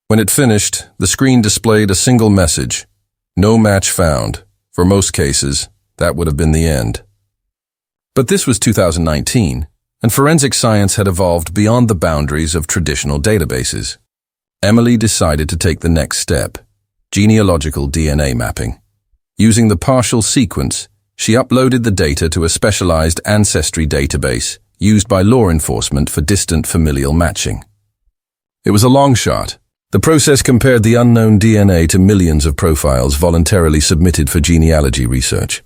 When it finished, the screen displayed a single message: no match found. For most cases, that would have been the end. But this was 2019, and forensic science had evolved beyond the boundaries of traditional databases. Emily decided to take the next step: genealogical DNA mapping. Using the partial sequence, she uploaded the data to a specialized ancestry database used by law enforcement for distant familial matching. It was a long shot. The process compared the unknown DNA to millions of profiles voluntarily submitted for genealogy research.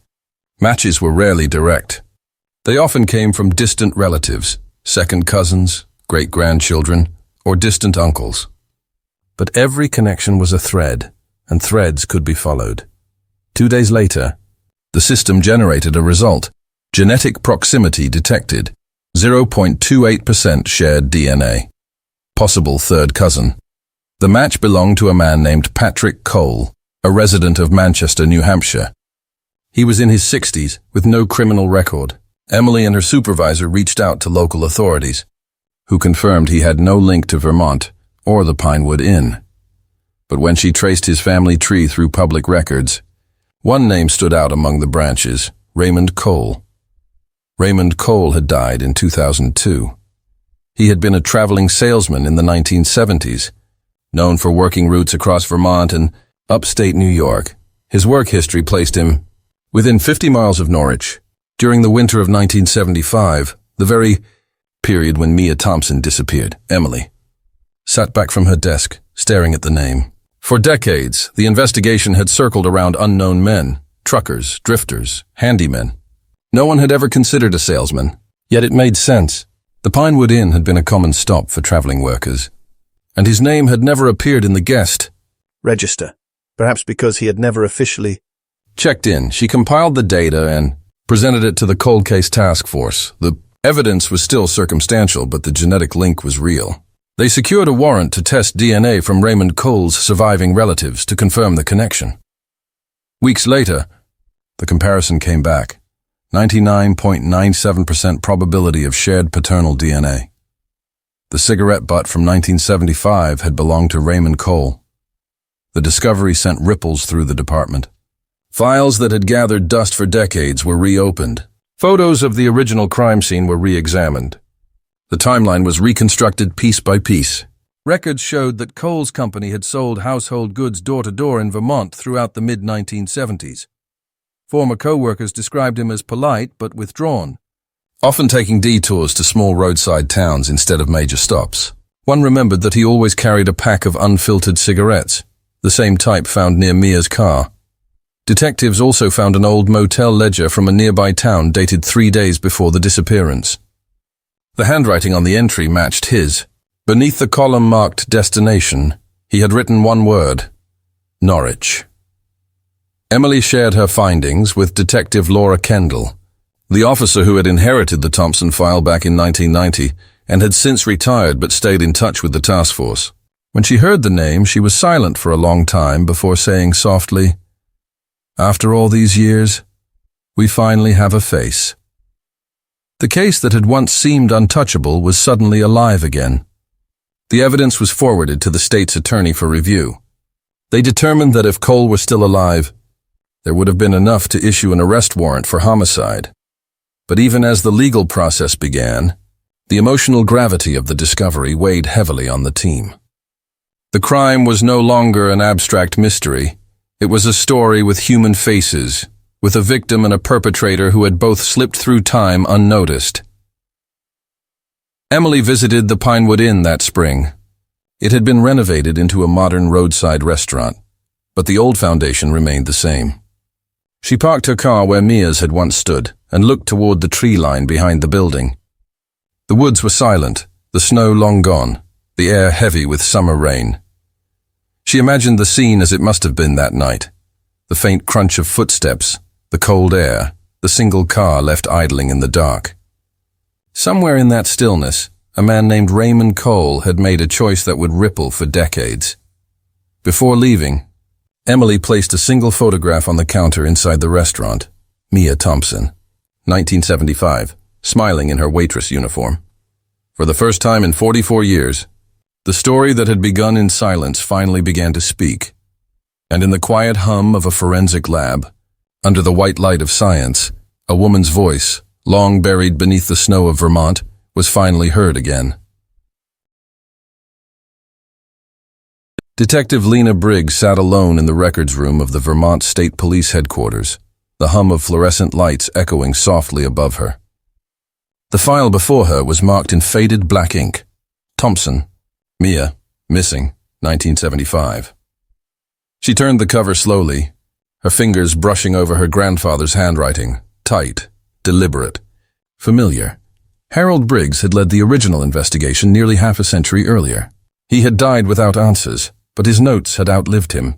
Matches were rarely direct. They often came from distant relatives, second cousins, great-grandchildren, or distant uncles. But every connection was a thread, and threads could be followed. 2 days later, the system generated a result: genetic proximity detected, 0.28% shared DNA. Possible third cousin. The match belonged to a man named Patrick Cole, a resident of Manchester, New Hampshire. He was in his 60s, with no criminal record. Emily and her supervisor reached out to local authorities, who confirmed he had no link to Vermont or the Pinewood Inn. But when she traced his family tree through public records, one name stood out among the branches: Raymond Cole. Raymond Cole had died in 2002. He had been a traveling salesman in the 1970s, known for working routes across Vermont and upstate New York. His work history placed him within 50 miles of Norwich. During the winter of 1975, the very period when Mia Thompson disappeared, Emily sat back from her desk, staring at the name. For decades, the investigation had circled around unknown men, truckers, drifters, handymen. No one had ever considered a salesman, yet it made sense. The Pinewood Inn had been a common stop for traveling workers, and his name had never appeared in the guest register, perhaps because he had never officially checked in. She compiled the data and presented it to the cold case task force. The evidence was still circumstantial, but the genetic link was real. They secured a warrant to test DNA from Raymond Cole's surviving relatives to confirm the connection. Weeks later, the comparison came back: 99.97% probability of shared paternal DNA. The cigarette butt from 1975 had belonged to Raymond Cole. The discovery sent ripples through the department. Files that had gathered dust for decades were reopened. Photos of the original crime scene were re-examined. The timeline was reconstructed piece by piece. Records showed that Cole's company had sold household goods door-to-door in Vermont throughout the mid-1970s. Former co-workers described him as polite but withdrawn, often taking detours to small roadside towns instead of major stops. One remembered that he always carried a pack of unfiltered cigarettes, the same type found near Mia's car. Detectives also found an old motel ledger from a nearby town dated 3 days before the disappearance. The handwriting on the entry matched his. Beneath the column marked destination, he had written one word: Norwich. Emily shared her findings with Detective Laura Kendall, the officer who had inherited the Thompson file back in 1990 and had since retired but stayed in touch with the task force. When she heard the name, she was silent for a long time before saying softly, "After all these years, we finally have a face." The case that had once seemed untouchable was suddenly alive again. The evidence was forwarded to the state's attorney for review. They determined that if Cole were still alive, there would have been enough to issue an arrest warrant for homicide. But even as the legal process began, the emotional gravity of the discovery weighed heavily on the team. The crime was no longer an abstract mystery. It was a story with human faces, with a victim and a perpetrator who had both slipped through time unnoticed. Emily visited the Pinewood Inn that spring. It had been renovated into a modern roadside restaurant, but the old foundation remained the same. She parked her car where Mia's had once stood and looked toward the tree line behind the building. The woods were silent, the snow long gone, the air heavy with summer rain. She imagined the scene as it must have been that night. The faint crunch of footsteps, the cold air, the single car left idling in the dark. Somewhere in that stillness, a man named Raymond Cole had made a choice that would ripple for decades. Before leaving, Emily placed a single photograph on the counter inside the restaurant. Mia Thompson, 1975, smiling in her waitress uniform. For the first time in 44 years, the story that had begun in silence finally began to speak. And in the quiet hum of a forensic lab, under the white light of science, a woman's voice, long buried beneath the snow of Vermont, was finally heard again. Detective Lena Briggs sat alone in the records room of the Vermont State Police headquarters, the hum of fluorescent lights echoing softly above her. The file before her was marked in faded black ink. Thompson, Mia, missing, 1975. She turned the cover slowly, her fingers brushing over her grandfather's handwriting, tight, deliberate, familiar. Harold Briggs had led the original investigation nearly half a century earlier. He had died without answers, but his notes had outlived him.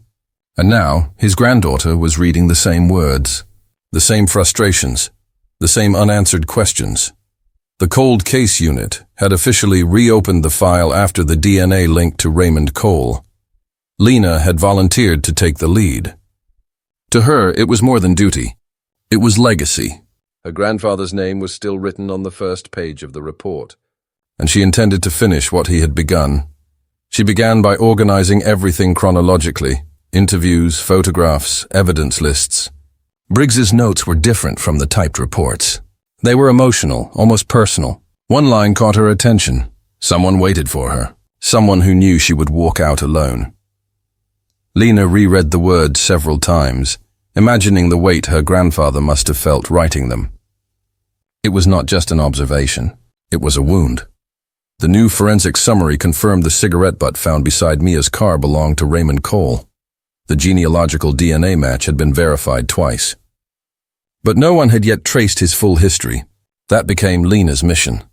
And now, his granddaughter was reading the same words, the same frustrations, the same unanswered questions. The Cold Case Unit had officially reopened the file after the DNA link to Raymond Cole. Lena had volunteered to take the lead. To her, it was more than duty. It was legacy. Her grandfather's name was still written on the first page of the report, and she intended to finish what he had begun. She began by organizing everything chronologically: interviews, photographs, evidence lists. Briggs's notes were different from the typed reports. They were emotional, almost personal. One line caught her attention. Someone waited for her. Someone who knew she would walk out alone. Lena reread the words several times, imagining the weight her grandfather must have felt writing them. It was not just an observation. It was a wound. The new forensic summary confirmed the cigarette butt found beside Mia's car belonged to Raymond Cole. The genealogical DNA match had been verified twice. But no one had yet traced his full history. That became Lena's mission.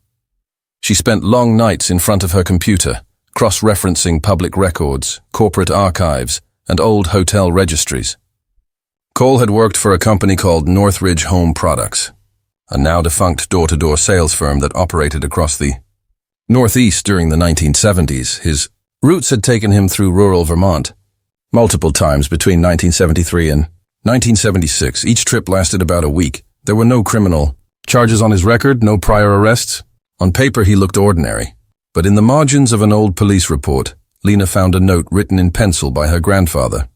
She spent long nights in front of her computer, cross-referencing public records, corporate archives, and old hotel registries. Cole had worked for a company called Northridge Home Products, a now-defunct door-to-door sales firm that operated across the Northeast during the 1970s. His roots had taken him through rural Vermont, multiple times between 1973 and 1976. Each trip lasted about a week. There were no criminal charges on his record, no prior arrests. On paper, he looked ordinary. But in the margins of an old police report, Lena found a note written in pencil by her grandfather.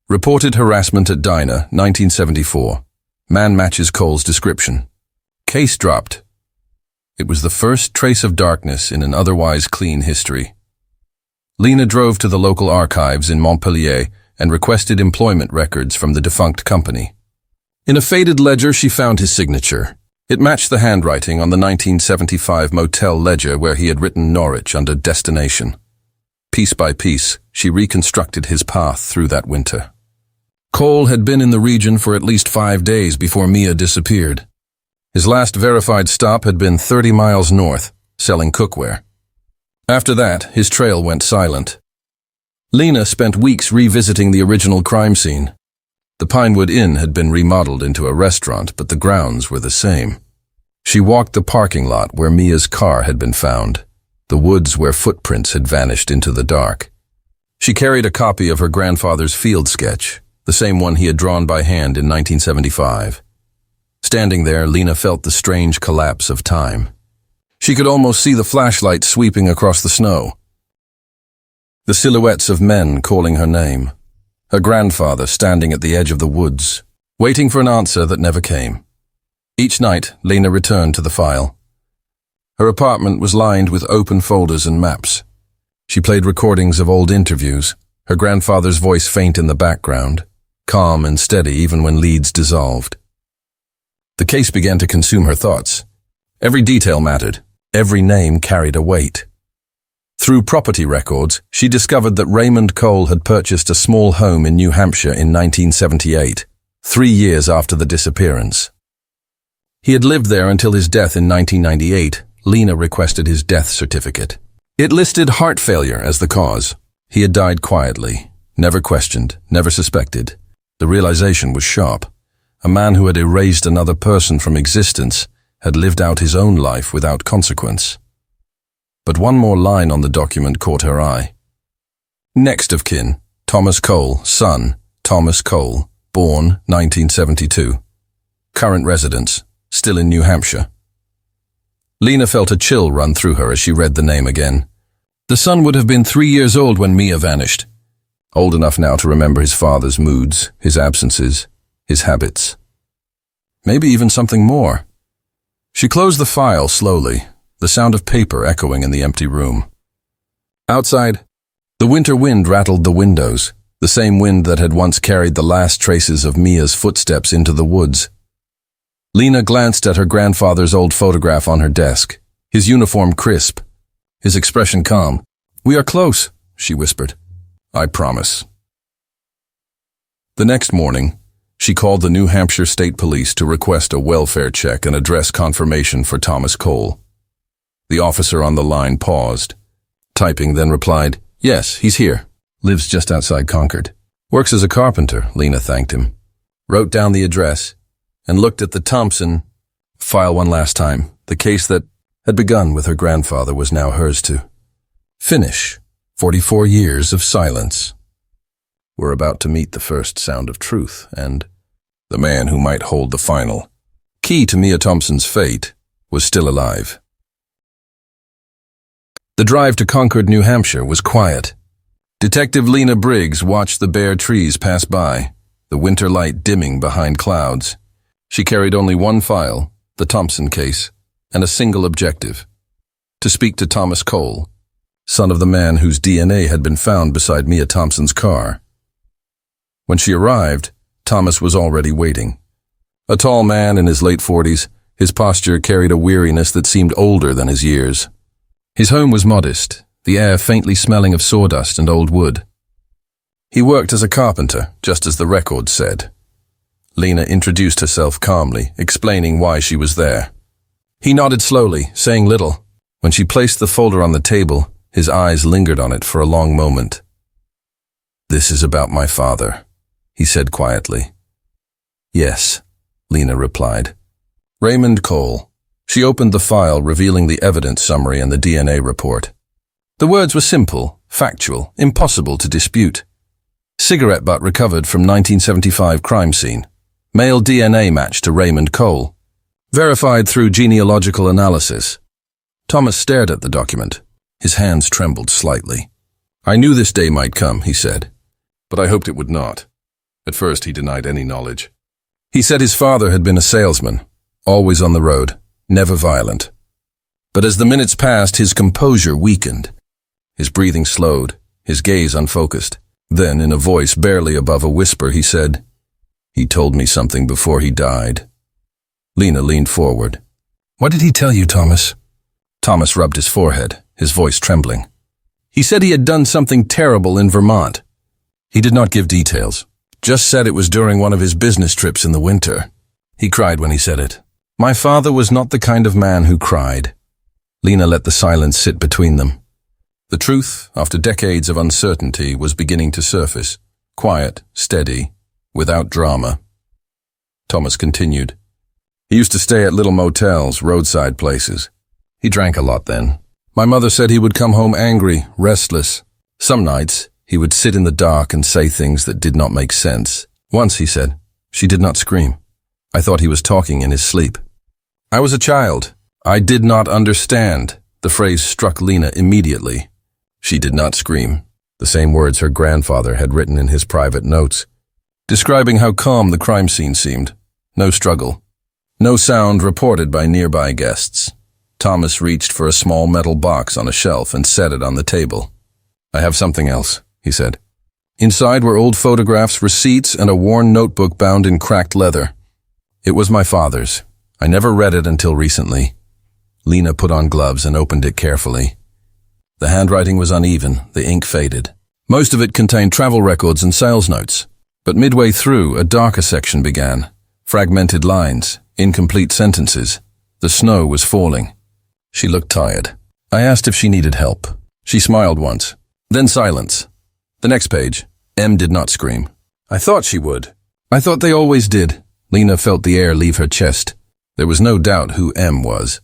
Reported harassment at diner, 1974. Man matches Cole's description. Case dropped. It was the first trace of darkness in an otherwise clean history. Lena drove to the local archives in Montpelier and requested employment records from the defunct company. In a faded ledger, she found his signature. It matched the handwriting on the 1975 motel ledger where he had written Norwich under destination. Piece by piece, she reconstructed his path through that winter. Cole had been in the region for at least 5 days before Mia disappeared. His last verified stop had been 30 miles north, selling cookware. After that, his trail went silent. Lena spent weeks revisiting the original crime scene. The Pinewood Inn had been remodeled into a restaurant, but the grounds were the same. She walked the parking lot where Mia's car had been found, the woods where footprints had vanished into the dark. She carried a copy of her grandfather's field sketch, the same one he had drawn by hand in 1975. Standing there, Lena felt the strange collapse of time. She could almost see the flashlight sweeping across the snow. The silhouettes of men calling her name. Her grandfather standing at the edge of the woods, waiting for an answer that never came. Each night, Lena returned to the file. Her apartment was lined with open folders and maps. She played recordings of old interviews, her grandfather's voice faint in the background, calm and steady even when leads dissolved. The case began to consume her thoughts. Every detail mattered. Every name carried a weight. Through property records, she discovered that Raymond Cole had purchased a small home in New Hampshire in 1978. 3 years after the disappearance. He had lived there until his death in 1998. Lena requested his death certificate. It listed heart failure as the cause. He had died quietly, never questioned, never suspected. The realization was sharp. A man who had erased another person from existence had lived out his own life without consequence. But one more line on the document caught her eye. Next of kin, Thomas Cole, son, Thomas Cole, born 1972. Current residence, still in New Hampshire. Lena felt a chill run through her as she read the name again. The son would have been 3 years old when Mia vanished. Old enough now to remember his father's moods, his absences, his habits. Maybe even something more. She closed the file slowly, the sound of paper echoing in the empty room. Outside, the winter wind rattled the windows, the same wind that had once carried the last traces of Mia's footsteps into the woods. Lena glanced at her grandfather's old photograph on her desk, his uniform crisp, his expression calm. "We are close," she whispered. "I promise." The next morning, she called the New Hampshire State Police to request a welfare check and address confirmation for Thomas Cole. The officer on the line paused, typing, then replied, "Yes, he's here. Lives just outside Concord. Works as a carpenter," Lena thanked him, wrote down the address, and looked at the Thompson file one last time. The case that had begun with her grandfather was now hers to finish. 44 years of silence were about to meet the first sound of truth, and the man who might hold the final key to Mia Thompson's fate was still alive. The drive to Concord, New Hampshire was quiet. Detective Lena Briggs watched the bare trees pass by, the winter light dimming behind clouds. She carried only one file, the Thompson case, and a single objective: to speak to Thomas Cole, son of the man whose DNA had been found beside Mia Thompson's car. When she arrived, Thomas was already waiting. A tall man in his late 40s, his posture carried a weariness that seemed older than his years. His home was modest, the air faintly smelling of sawdust and old wood. He worked as a carpenter, just as the record said. Lena introduced herself calmly, explaining why she was there. He nodded slowly, saying little. When she placed the folder on the table, his eyes lingered on it for a long moment. "This is about my father," he said quietly. "Yes," Lena replied. "Raymond Cole." She opened the file, revealing the evidence summary and the DNA report. The words were simple, factual, impossible to dispute. Cigarette butt recovered from 1975 crime scene. Male DNA match to Raymond Cole. Verified through genealogical analysis. Thomas stared at the document. His hands trembled slightly. "I knew this day might come," he said, "but I hoped it would not." At first he denied any knowledge. He said his father had been a salesman, always on the road, never violent. But as the minutes passed, his composure weakened. His breathing slowed, his gaze unfocused. Then, in a voice barely above a whisper, he said, "He told me something before he died." Lena leaned forward. "What did he tell you, Thomas?" Thomas rubbed his forehead, his voice trembling. "He said he had done something terrible in Vermont. He did not give details, just said it was during one of his business trips in the winter. He cried when he said it. My father was not the kind of man who cried." Lena let the silence sit between them. The truth, after decades of uncertainty, was beginning to surface, quiet, steady, without drama. Thomas continued. "He used to stay at little motels, roadside places. He drank a lot then. My mother said he would come home angry, restless. Some nights, he would sit in the dark and say things that did not make sense. Once, he said, she did not scream. I thought he was talking in his sleep. I was a child. I did not understand." The phrase struck Lena immediately. She did not scream. The same words her grandfather had written in his private notes, describing how calm the crime scene seemed. No struggle. No sound reported by nearby guests. Thomas reached for a small metal box on a shelf and set it on the table. "I have something else," he said. Inside were old photographs, receipts, and a worn notebook bound in cracked leather. It was my father's. I never read it until recently. Lena put on gloves and opened it carefully. The handwriting was uneven, the ink faded. Most of it contained travel records and sales notes. But midway through, a darker section began. Fragmented lines, incomplete sentences. The snow was falling. She looked tired. I asked if she needed help. She smiled once. Then silence. The next page. M did not scream. I thought she would. I thought they always did. Lena felt the air leave her chest. There was no doubt who M was.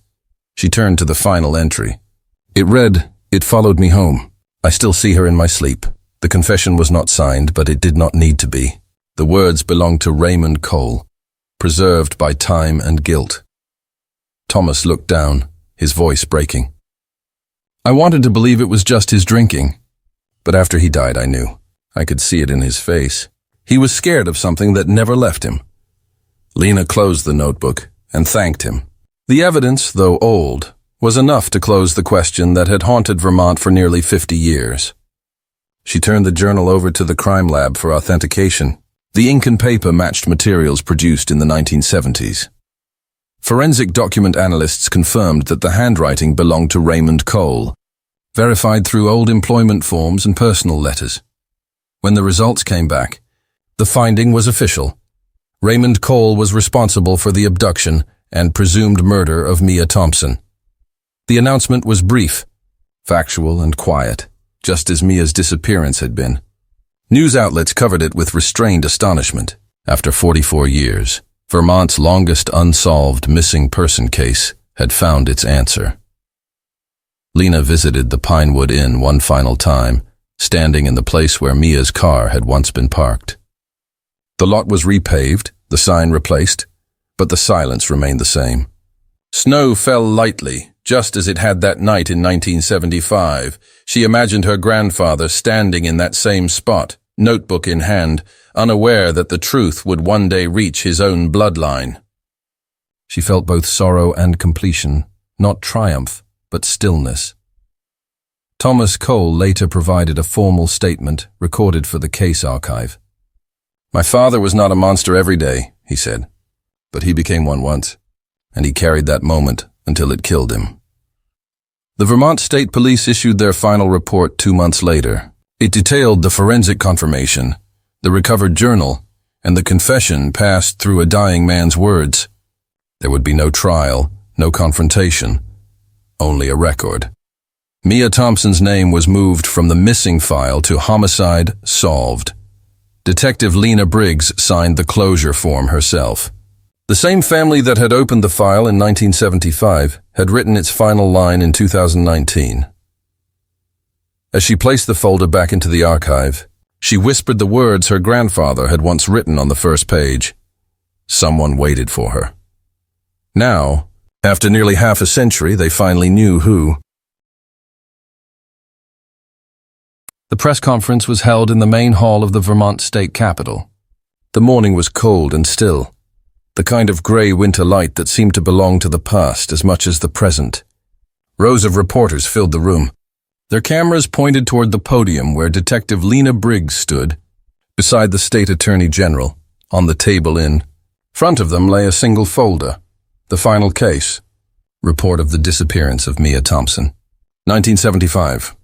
She turned to the final entry. It read, "It followed me home. I still see her in my sleep." The confession was not signed, but it did not need to be. The words belonged to Raymond Cole, preserved by time and guilt. Thomas looked down, his voice breaking. I wanted to believe it was just his drinking, but after he died I knew. I could see it in his face. He was scared of something that never left him. Lena closed the notebook and thanked him. The evidence, though old, was enough to close the question that had haunted Vermont for nearly 50 years. She turned the journal over to the crime lab for authentication. The ink and paper matched materials produced in the 1970s. Forensic document analysts confirmed that the handwriting belonged to Raymond Cole, verified through old employment forms and personal letters. When the results came back, the finding was official. Raymond Cole was responsible for the abduction and presumed murder of Mia Thompson. The announcement was brief, factual and quiet, just as Mia's disappearance had been. News outlets covered it with restrained astonishment. After 44 years, Vermont's longest unsolved missing person case had found its answer. Lena visited the Pinewood Inn one final time, standing in the place where Mia's car had once been parked. The lot was repaved, the sign replaced, but the silence remained the same. Snow fell lightly, just as it had that night in 1975. She imagined her grandfather standing in that same spot, notebook in hand, unaware that the truth would one day reach his own bloodline. She felt both sorrow and completion, not triumph, but stillness. Thomas Cole later provided a formal statement recorded for the case archive. My father was not a monster every day, he said, but he became one once, and he carried that moment until it killed him. The Vermont State Police issued their final report 2 months later. It detailed the forensic confirmation, the recovered journal, and the confession passed through a dying man's words. There would be no trial, no confrontation, only a record. Mia Thompson's name was moved from the missing file to homicide solved. Detective Lena Briggs signed the closure form herself. The same family that had opened the file in 1975 had written its final line in 2019. As she placed the folder back into the archive, she whispered the words her grandfather had once written on the first page. Someone waited for her. Now, after nearly half a century, they finally knew who. The press conference was held in the main hall of the Vermont State Capitol. The morning was cold and still, the kind of gray winter light that seemed to belong to the past as much as the present. Rows of reporters filled the room. Their cameras pointed toward the podium where Detective Lena Briggs stood, beside the State Attorney General, on the table in front of them lay a single folder, the final case, report of the disappearance of Mia Thompson. 1975.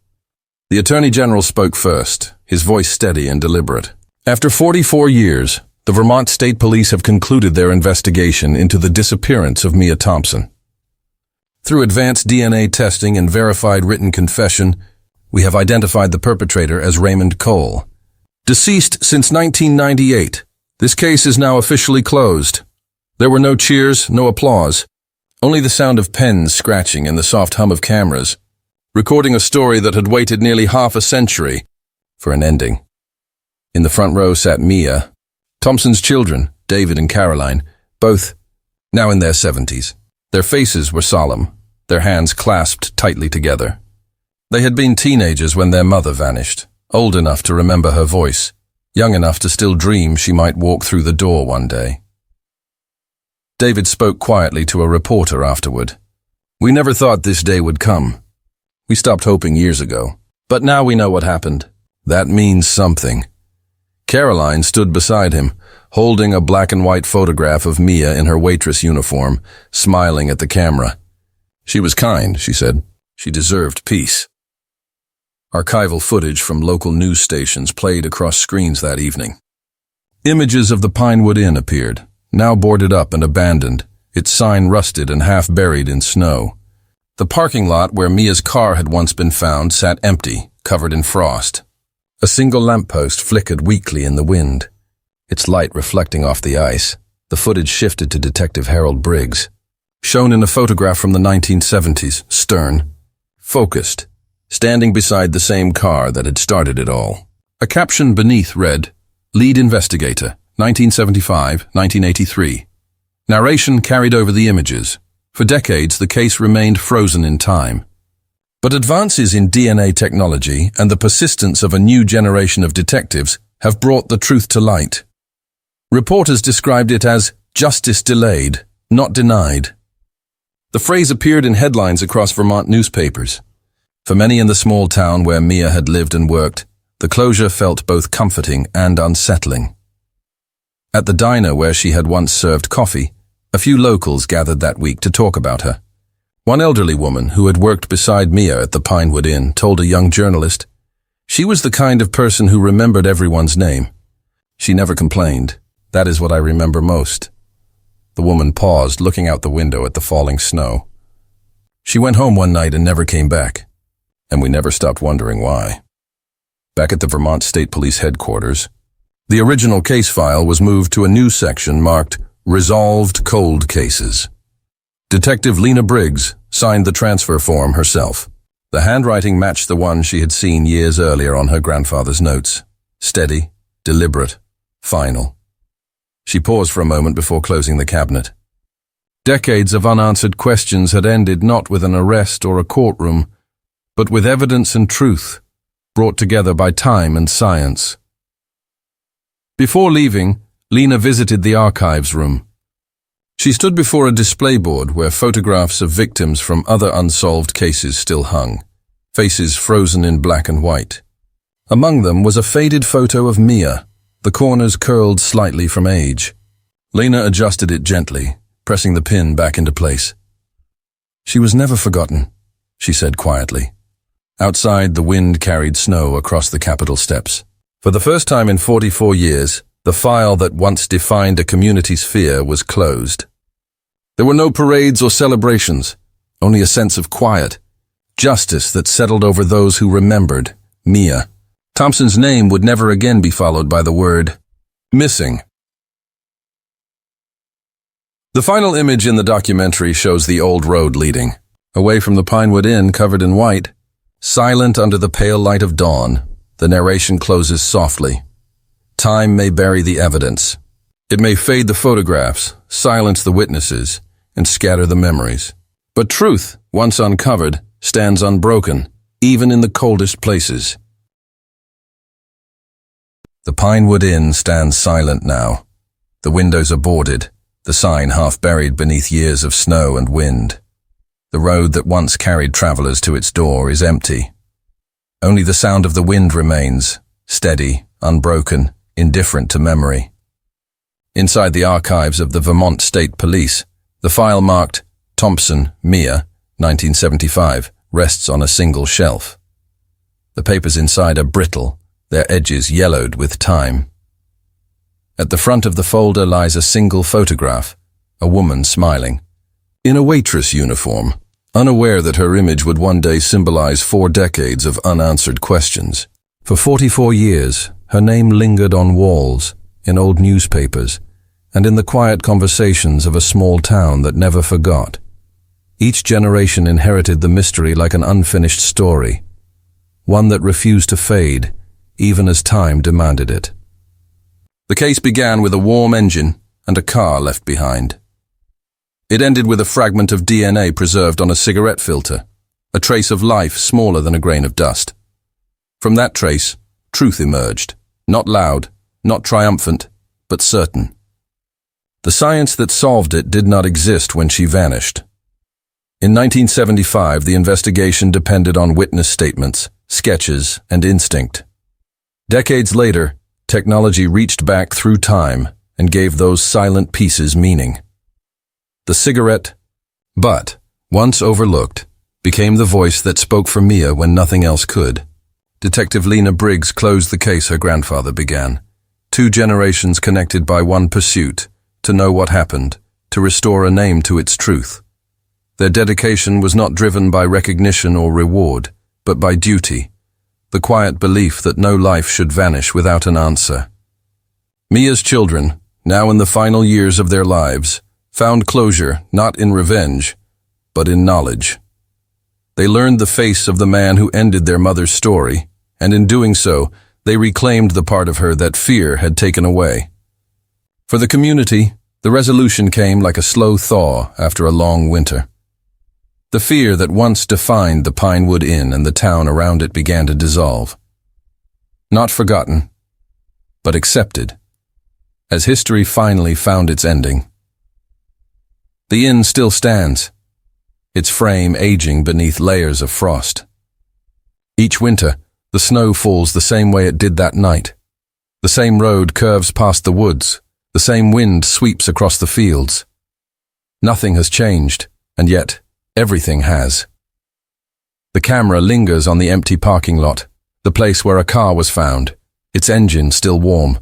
The Attorney General spoke first, his voice steady and deliberate. After 44 years, the Vermont State Police have concluded their investigation into the disappearance of Mia Thompson. Through advanced DNA testing and verified written confession, we have identified the perpetrator as Raymond Cole. Deceased since 1998, this case is now officially closed. There were no cheers, no applause, only the sound of pens scratching and the soft hum of cameras, recording a story that had waited nearly half a century for an ending. In the front row sat Mia, Thompson's children, David and Caroline, both now in their 70s. Their faces were solemn, their hands clasped tightly together. They had been teenagers when their mother vanished, old enough to remember her voice, young enough to still dream she might walk through the door one day. David spoke quietly to a reporter afterward. We never thought this day would come. We stopped hoping years ago, but now we know what happened. That means something. Caroline stood beside him, holding a black and white photograph of Mia in her waitress uniform, smiling at the camera. She was kind, she said. She deserved peace. Archival footage from local news stations played across screens that evening. Images of the Pinewood Inn appeared, now boarded up and abandoned, its sign rusted and half buried in snow. The parking lot where Mia's car had once been found sat empty, covered in frost. A single lamppost flickered weakly in the wind, its light reflecting off the ice. The footage shifted to Detective Harold Briggs, shown in a photograph from the 1970s, stern, focused, standing beside the same car that had started it all. A caption beneath read, "Lead Investigator, 1975-1983. Narration carried over the images. For decades, the case remained frozen in time. But advances in DNA technology and the persistence of a new generation of detectives have brought the truth to light. Reporters described it as justice delayed, not denied. The phrase appeared in headlines across Vermont newspapers. For many in the small town where Mia had lived and worked, the closure felt both comforting and unsettling. At the diner where she had once served coffee, a few locals gathered that week to talk about her. One elderly woman who had worked beside Mia at the Pinewood Inn told a young journalist, "She was the kind of person who remembered everyone's name. She never complained. That is what I remember most." The woman paused, looking out the window at the falling snow. "She went home one night and never came back, and we never stopped wondering why." Back at the Vermont State Police headquarters, the original case file was moved to a new section marked Resolved Cold Cases. Detective Lena Briggs signed the transfer form herself. The handwriting matched the one she had seen years earlier on her grandfather's notes. Steady, deliberate, final. She paused for a moment before closing the cabinet. Decades of unanswered questions had ended not with an arrest or a courtroom, but with evidence and truth, brought together by time and science. Before leaving, Lena visited the archives room. She stood before a display board where photographs of victims from other unsolved cases still hung, faces frozen in black and white. Among them was a faded photo of Mia, the corners curled slightly from age. Lena adjusted it gently, pressing the pin back into place. "She was never forgotten," she said quietly. Outside, the wind carried snow across the Capitol steps. For the first time in 44 years, the file that once defined a community's fear was closed. There were no parades or celebrations, only a sense of quiet, justice that settled over those who remembered Mia. Thompson's name would never again be followed by the word missing. The final image in the documentary shows the old road leading, away from the Pinewood Inn covered in white, silent under the pale light of dawn. The narration closes softly. Time may bury the evidence. It may fade the photographs, silence the witnesses, and scatter the memories. But truth, once uncovered, stands unbroken, even in the coldest places. The Pinewood Inn stands silent now. The windows are boarded, the sign half buried beneath years of snow and wind. The road that once carried travelers to its door is empty. Only the sound of the wind remains, steady, unbroken, indifferent to memory. Inside the archives of the Vermont State Police, the file marked Thompson, Mia, 1975, rests on a single shelf. The papers inside are brittle, their edges yellowed with time. At the front of the folder lies a single photograph, a woman smiling, in a waitress uniform, unaware that her image would one day symbolize 4 decades of unanswered questions. For 44 years, her name lingered on walls, in old newspapers, and in the quiet conversations of a small town that never forgot. Each generation inherited the mystery like an unfinished story, one that refused to fade, even as time demanded it. The case began with a warm engine and a car left behind. It ended with a fragment of DNA preserved on a cigarette filter, a trace of life smaller than a grain of dust. From that trace, truth emerged, not loud, not triumphant, but certain. The science that solved it did not exist when she vanished. In 1975, the investigation depended on witness statements, sketches, and instinct. Decades later, technology reached back through time and gave those silent pieces meaning. The cigarette, but, once overlooked, became the voice that spoke for Mia when nothing else could. Detective Lena Briggs closed the case her grandfather began. 2 generations connected by one pursuit, to know what happened, to restore a name to its truth. Their dedication was not driven by recognition or reward, but by duty, the quiet belief that no life should vanish without an answer. Mia's children, now in the final years of their lives, found closure not in revenge, but in knowledge. They learned the face of the man who ended their mother's story, and in doing so, they reclaimed the part of her that fear had taken away. For the community, the resolution came like a slow thaw after a long winter. The fear that once defined the Pinewood Inn and the town around it began to dissolve. Not forgotten, but accepted, as history finally found its ending. The inn still stands, its frame aging beneath layers of frost. Each winter, the snow falls the same way it did that night. The same road curves past the woods, the same wind sweeps across the fields. Nothing has changed, and yet everything has. The camera lingers on the empty parking lot, the place where a car was found, its engine still warm.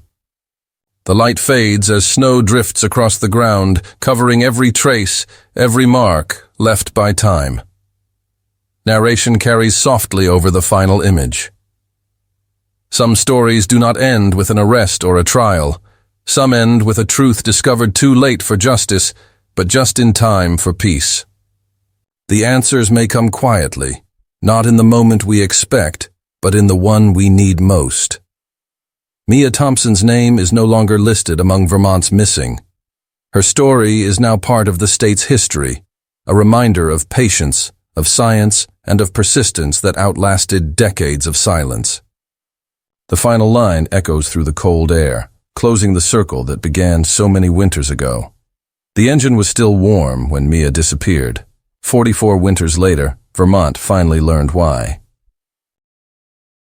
The light fades as snow drifts across the ground, covering every trace, every mark left by time. Narration carries softly over the final image. Some stories do not end with an arrest or a trial. Some end with a truth discovered too late for justice, but just in time for peace. The answers may come quietly, not in the moment we expect, but in the one we need most. Mia Thompson's name is no longer listed among Vermont's missing. Her story is now part of the state's history, a reminder of patience, of science, and of persistence that outlasted decades of silence. The final line echoes through the cold air, closing the circle that began so many winters ago. The engine was still warm when Mia disappeared. 44 winters later, Vermont finally learned why.